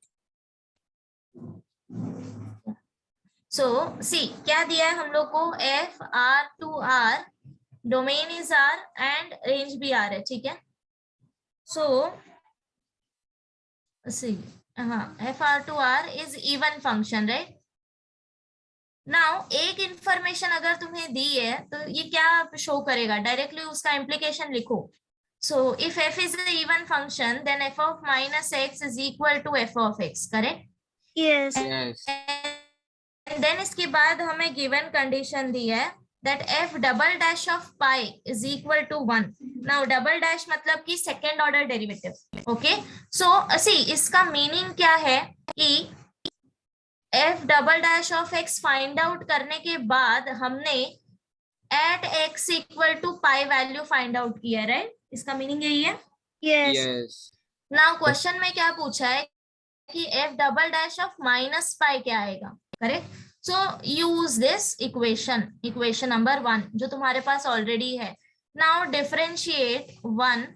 So see क्या दिया है हम लोग को, f R to R, domain is R and range भी आर है. ठीक है. सो सी हाँ, f R to R is even function, right? Now एक इंफॉर्मेशन अगर तुम्हें दी है तो ये क्या शो करेगा, डायरेक्टली उसका इम्प्लीकेशन लिखो. So if f is a even function then f of minus x is equal to f of x, correct? Yes. Yes. देन इसके बाद हमें गिवन कंडीशन दी है that f double dash of pi is equal to 1. Now double dash मतलब कि second order derivative. Okay. So see इसका meaning क्या है कि f double dash of x find out करने के बाद हमने eight x equal to pi value find out किया, राइट? इसका मीनिंग यही है. यस. Yes. नाउ क्वेश्चन में क्या पूछा है कि f double dash of minus pi क्या आएगा, correct? So use this equation number 1 जो तुम्हारे पास ऑलरेडी है. Now differentiate 1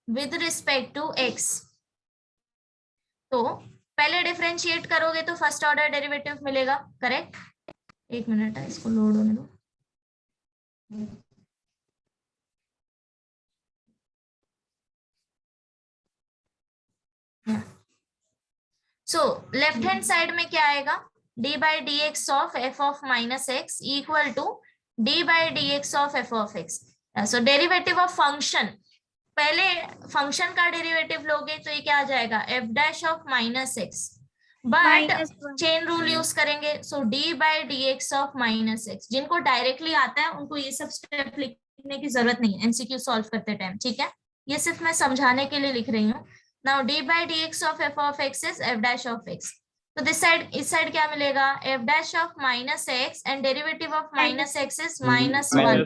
with respect to x. तो पहले डिफरेंशिएट करोगे तो फर्स्ट ऑर्डर डेरिवेटिव मिलेगा, करेक्ट? एक मिनट है, इसको लोड होने दो. सो लेफ्ट हैंड साइड में क्या आएगा, d by d x of f of minus x equal to d by d x of f of x. So derivative of function, पहले फंक्शन का डेरिवेटिव लोगे तो ये क्या आ जाएगा, f dash of minus x, but chain rule use करेंगे. So d by d x of minus x. जिनको डायरेक्टली आता है उनको ये सब स्टेप लिखने की जरूरत नहीं है एमसीक्यू सॉल्व करते टाइम. ठीक है. ये सिर्फ मैं समझाने के लिए लिख रही हूँ. Now d by dx of f of x is f dash of x. तो this side, इस साइड क्या मिलेगा, f dash of minus x and derivative of minus x is minus 1.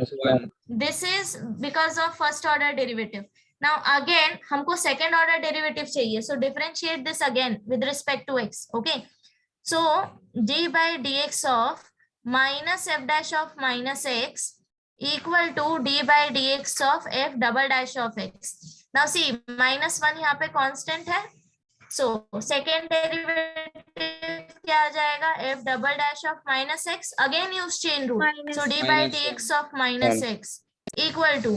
This is because of first order derivative. Now again हमको second order derivative चाहिए. So differentiate this again with respect to x. Okay. So d by dx of minus f dash of minus x equal to d by dx of f double dash of x. Now see minus 1 यहाँ पे constant है. So second derivative क्या आ जाएगा, f double dash of minus x, again use chain rule. So d by dx of minus x equal to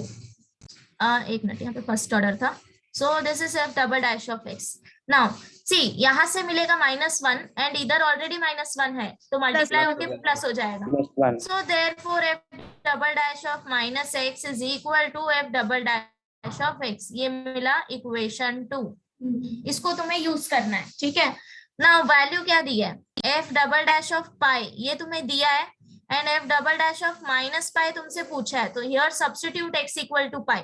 एक minute, यहाँ पे first order था. So this is f double dash of x. Now see यहाँ से मिलेगा -1 and इधर already -1 है तो मल्टीप्लाई होके प्लस हो जाएगा. So therefore f double dash of minus x is equal to f double dash of x. ये मिला इक्वेशन 2. इसको तुम्हें यूज करना है. ठीक है. नाउ वैल्यू क्या दी है, f double dash of pi ये तुम्हें दिया है and f double dash of minus pi तुमसे पूछा है. तो here substitute x equal to pi.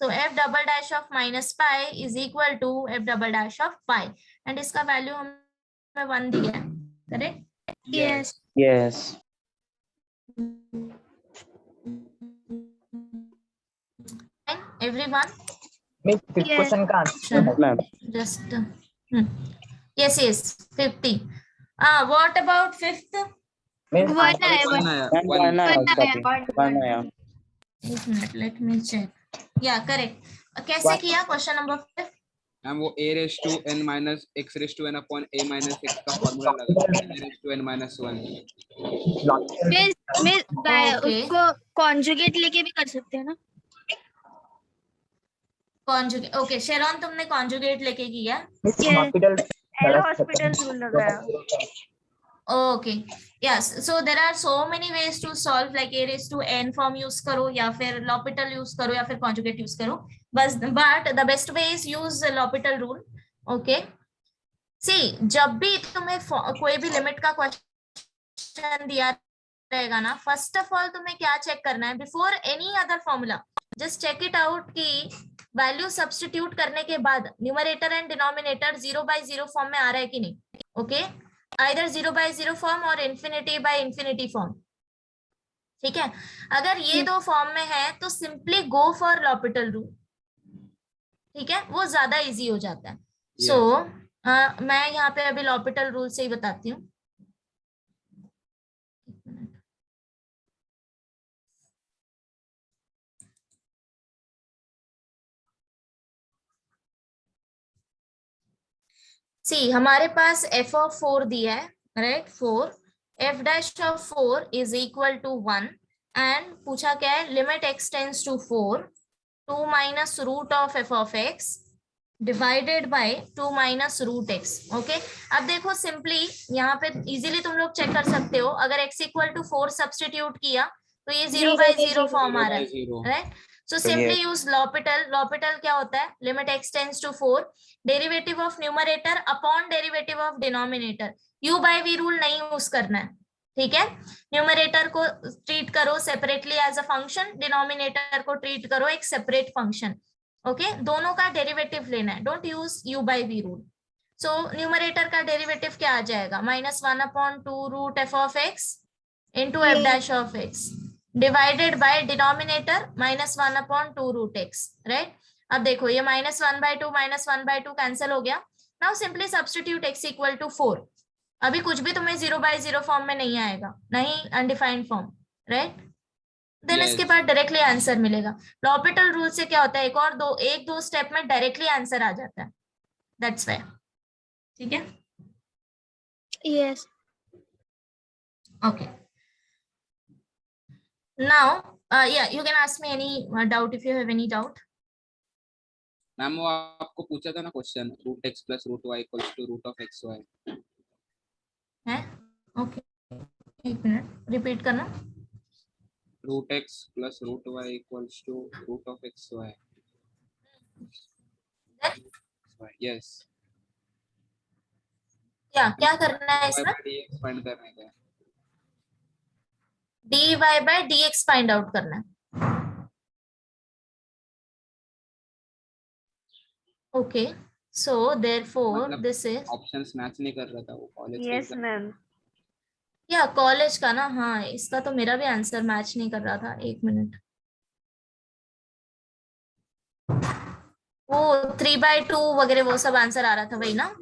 So f double dash of minus pi is equal to f double dash of pi and इसका value हमें 1 दिया है, correct? Yes. Yes. Everyone? Miss, fifth Yes. question का answer Yes, ma'am. Just yes, 50. What about fifth? Miss, One answer है, one one. आया Ma'am, one one आया One उसका आया. भी, one आया. एक मिनट, let me check. Yeah, correct. कैसे One. किया क्वेश्चन नंबर 5? मैम वो a raise to n minus x raise to n upon a minus x का फॉर्मूला लगा n raise to n minus 1. Miss Okay. उसको conjugate लेके भी कर सकते हैं ना? कॉन्जुगेट. ओके शेरॉन, तुमने कॉन्जुगेट लेके किया? Miss, Yes. hospital L hospital rule लगाया. Okay. Yes. So there are so many ways to solve, like a raised to n form use करो या फिर L'Hopital use करो या फिर conjugate use करो. बस but the best way is use the L'Hopital rule. Okay. See, जब भी तुम्हें कोई भी लिमिट का क्वेश्चन दिया रहेगा ना, फर्स्ट ऑफ ऑल तुम्हें क्या चेक करना है before any other formula, just check it out कि वैल्यू सब्स्टिट्यूट करने के बाद न्यूमरेटर एंड डिनोमिनेटर 0/0 फॉर्म में आ रहा है कि नहीं. ओके, आइदर 0/0 फॉर्म और इंफिनिटी बाय इंफिनिटी फॉर्म. ठीक है, अगर ये दो फॉर्म में है तो simply go for L'Hopital rule. ठीक है, वो ज्यादा इजी हो जाता है. सो मैं यहाँ पे अभी L'Hopital रूल से ही बताती हूँ. सी, हमारे पास f of 4 दिया है, राइट. 4 f dash of 4 is equal to 1 and पूछा क्या है, limit x tends to 4 2 minus root of f of x divided by 2 minus root x. Okay, अब देखो सिंपली यहाँ पे इजीली तुम लोग चेक कर सकते हो. अगर x इक्वल टू 4 सब्स्टिट्यूट किया तो ये 0/0 फॉर्म आ रहा है, right. So simply use L'Hopital. L'Hopital क्या होता है, limit x tends to 4 derivative of numerator upon derivative of denominator. u by v rule नहीं यूज करना है. ठीक है, न्यूमरेटर को ट्रीट करो separately as a function, denominator को ट्रीट करो एक सेपरेट फंक्शन. ओके, दोनों का डेरिवेटिव लेना है, don't use u by v rule. So numerator का डेरिवेटिव क्या आ जाएगा, -1/2 root f of x into f dash of x divided by denominator -1/2 root x, right. अब देखो ये -1/2 -1/2 कैंसिल हो गया. Now simply substitute x equal to 4. अभी कुछ भी तुम्हें 0/0 फॉर्म में नहीं आएगा, नहीं अनडिफाइंड फॉर्म, राइट. देन इसके बाद डायरेक्टली आंसर मिलेगा. L'Hopital रूल से क्या होता है, एक दो स्टेप में डायरेक्टली आंसर आ जाता है. That's why. ठीक है. यस. ओके, नाउ या you can ask me any doubt if you have any doubt. Ma'am वो आपको पूछा था ना question, root x plus root y equals to root of x y है. ओके, एक मिनट रिपीट करना. Root x plus root y equals to root of x y. Yes, क्या करना है इसमें, dx फाइंड करने का है. dy by dx find out करना है. Okay, so therefore this is options match नहीं कर रहा था वो कॉलेज यस मैम. या कॉलेज का ना. हाँ, इसका तो मेरा भी आंसर मैच नहीं कर रहा था. एक मिनट, वो 3/2 वगैरह वो सब आंसर आ रहा था, वही ना.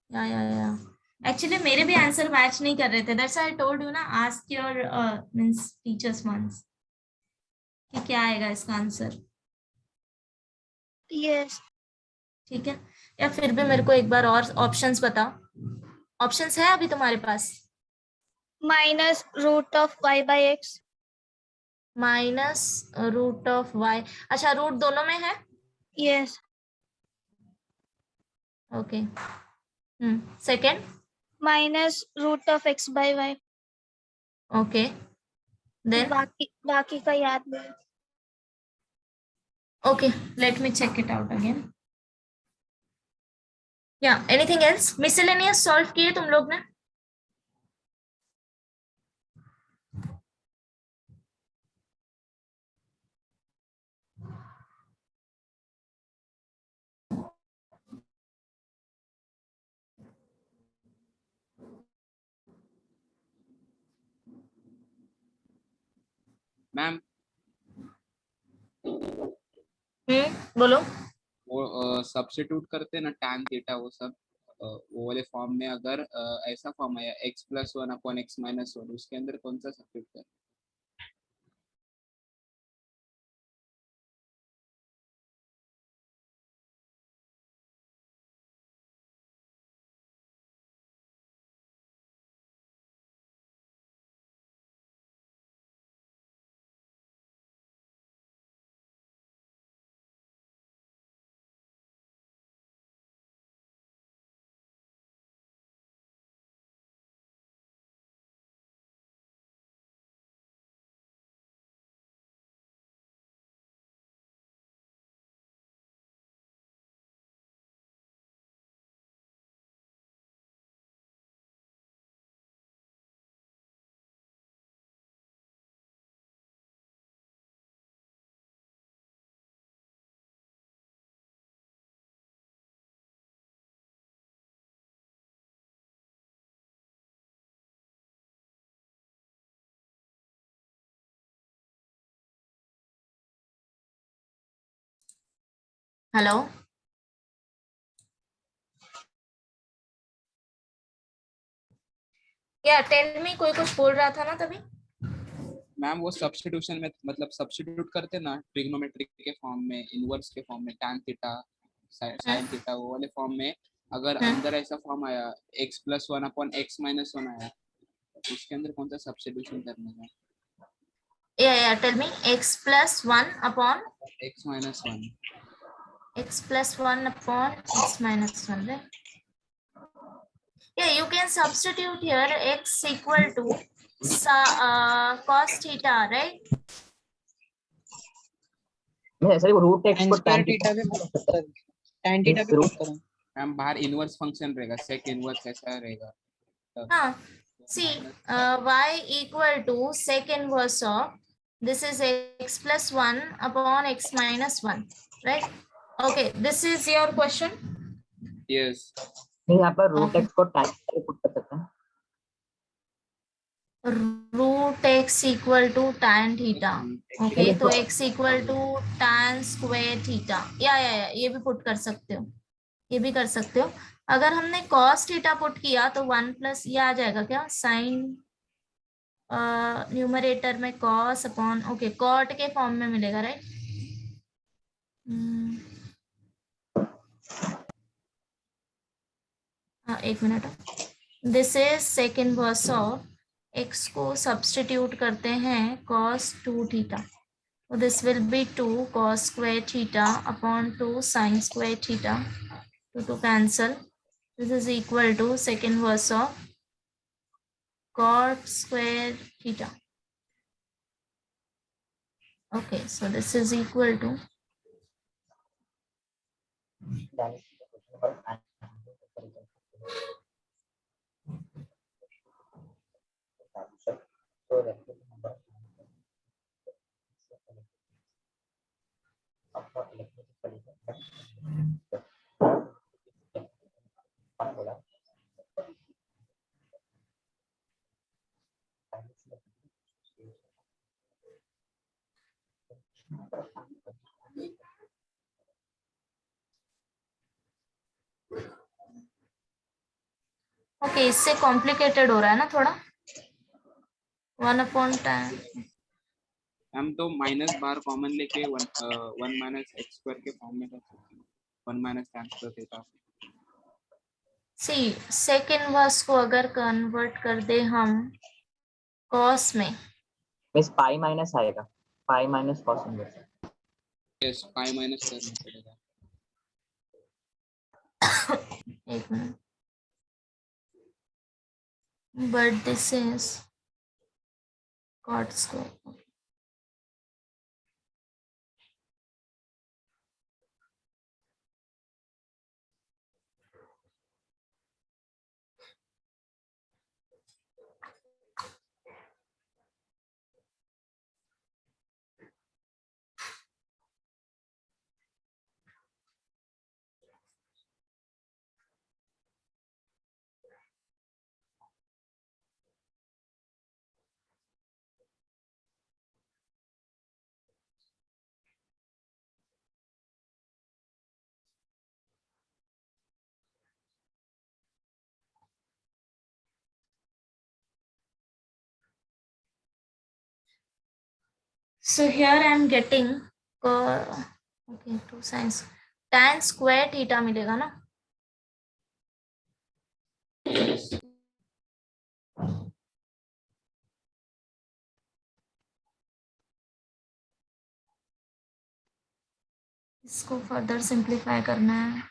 या एक्चुअली मेरे भी आंसर मैच नहीं कर रहे थे. That's why I told you ना, ask your means teachers once कि क्या आएगा इसका आंसर. यस. ठीक है, या फिर भी मेरे को एक बार और ऑप्शंस बताओ. ऑप्शंस है अभी तुम्हारे पास? Minus root of y by x. Minus root of y. अच्छा, रूट दोनों में है. Yes. Okay. Second minus root of x by y. Okay, then बाकी का याद नहीं. Okay, let me check it out again. या एनीथिंग एल्स? मिसलेनियस सॉल्व किए तुम लोग ने? मैम बोलो। वो सब्स्टिट्यूट करते ना tan थीटा वो सब वो वाले फॉर्म में अगर ऐसा फॉर्म आया x+1/x-1 उसके अंदर कौन सा सब्स्टिट्यूट करें? हेलो। क्या टेल मी, कोई कुछ बोल रहा था ना तभी? मैम वो सब्स्टिट्यूशन में मतलब सब्स्टिट्यूट करते ना ट्रिग्नोमेट्री के फॉर्म में, इनवर्स के फॉर्म में, tan थीटा sin थीटा वो वाले फॉर्म में अगर अंदर ऐसा फॉर्म आया x+1/x-1 आया तो उसके अंदर कौन सा सब्स्टिट्यूशन करने का? या tell me, x+1 upon x-1 x+1/x-1, right? Yeah, you can substitute here x equal to cos theta, right? Sir वो रूट x को tan थीटा पे tan थीटा पे पुट करो। मैम बाहर इनवर्स फंक्शन रहेगा, sec इनवर्स ऐसा रहेगा। हाँ, see, y equal to sec inverse of this is x+1 upon x-1, right? Okay, this is your question. Yes. नहीं यहाँ पर रूट x को tan पे पुट कर सकते हैं। Root x equal to tan theta, okay, तो x equal to tan square theta, या ये भी पुट कर सकते हो, ये भी कर सकते हो। अगर हमने cos थीटा पुट किया तो 1+ ये आ जाएगा क्या, साइन न्यूमरेटर में cos अपॉन, ओके, cot के फॉर्म में मिलेगा, राइट? हाँ, एक मिनट। This is sec inverse of x को सब्स्टिट्यूट करते हैं cos 2 theta, so this will be 2 cos square theta upon 2 sin square theta, to cancel, this is equal to second verse of cot square theta. Okay, so this is equal to okay, इससे complicated हो रहा है ना थोड़ा, 1/10। हम तो minus बार common लेके 1 - x² के फॉर्म में कर सकते हैं, 1 - tan स्क्वायर थीटा। सी, सेकेंड वर्स को अगर कन्वर्ट कर दे हम cos में, बस पाई माइनस आएगा, pi minus cos inverse. Yes, pi minus करना पड़ेगा। एक minute, but this is cot square. So here I am getting okay 2 sin tan square theta मिलेगा ना? इसको फर्दर सिंप्लीफाई करना है.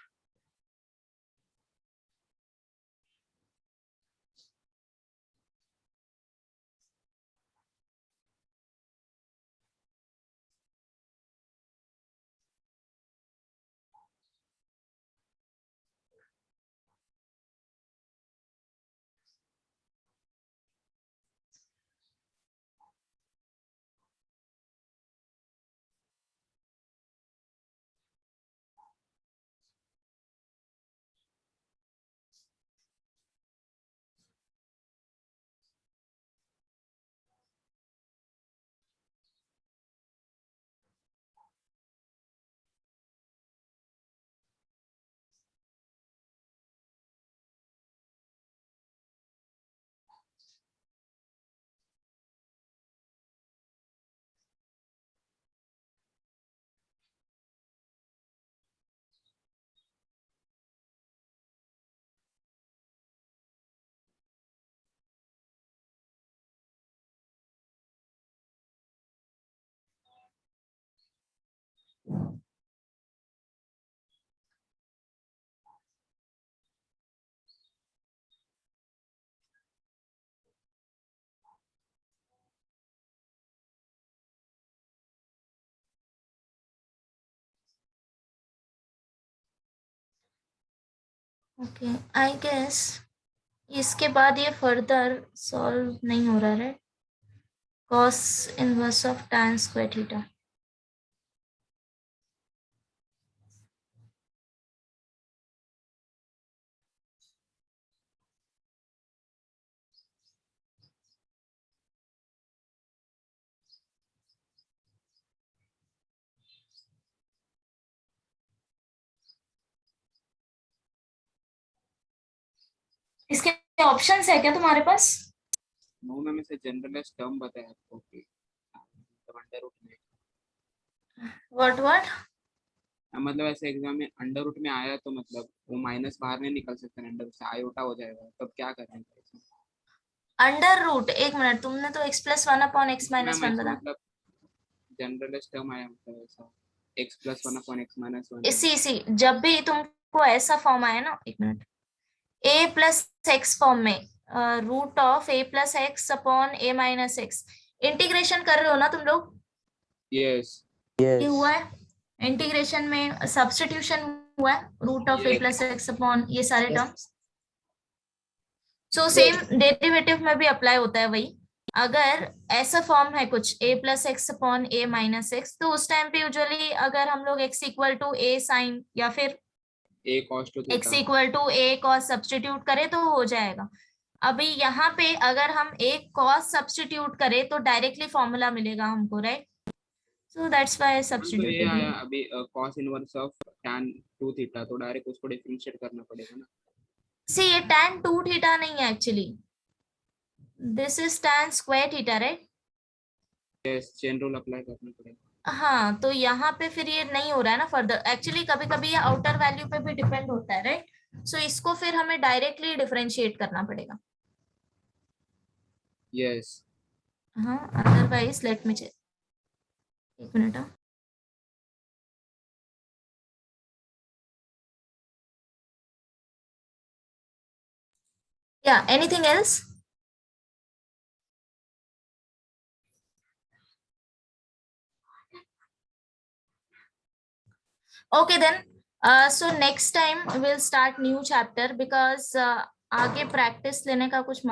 ओके आई गेस इसके बाद ये फर्दर सॉल्व नहीं हो रहा है. cos inverse of tan square theta. इसके ऑप्शंस है क्या तुम्हारे पास? नो मैम, इसे जनरलाइज्ड टर्म बताया आपको कि अंडर रूट में व्हाट मतलब ऐसे एग्जाम में अंडर रूट में आया तो मतलब वो माइनस बाहर नहीं निकल सकता, अंडर से आयोटा हो जाएगा, तब क्या करेंगे? अंडर रूट, एक मिनट, तुमने तो x + 1 / x - 1 बताया. मतलब जनरलाइज्ड टर्म आया मतलब ऐसा x + 1 / x - 1. इसी जब भी तुमको ऐसा फॉर्म आया ना, एक मिनट, a + x फॉर्म में root of a + x upon a - x integration कर रहे हो ना तुम लोग? यस ये हुआ है इंटीग्रेशन में, सब्स्टिट्यूशन हुआ है root of a + x upon ये सारे टर्म्स. सो सेम डेरिवेटिव में भी अप्लाई होता है वही. अगर ऐसा फॉर्म है कुछ a + x upon a - x, तो उस टाइम पे यूजुअली अगर हम लोग x = a sin या फिर a cos x = a cos substitute करें तो हो जाएगा. अभी यहाँ पे अगर हम a cos सब्स्टिट्यूट करें तो डायरेक्टली फॉर्मूला मिलेगा हमको, right? So that's why substituted. आया अभी cos inverse of tan 2 theta, तो डायरेक्ट उसको डिफरेंशिएट करना पड़ेगा ना. सी ये tan 2 थीटा नहीं है actually, this is tan square theta, right? Yes, chain rule apply करना पड़ेगा. हाँ, तो यहाँ पे फिर ये नहीं हो रहा है ना फर्दर. एक्चुअली कभी कभी ये आउटर वैल्यू पे भी डिपेंड होता है, राइट? सो इसको फिर हमें डायरेक्टली डिफरेंशिएट करना पड़ेगा. यस हाँ, अदरवाइज लेट मी चेक, एक मिनट. या anything else? Okay then, so next time we'll start new chapter because आगे प्रैक्टिस लेने का कुछ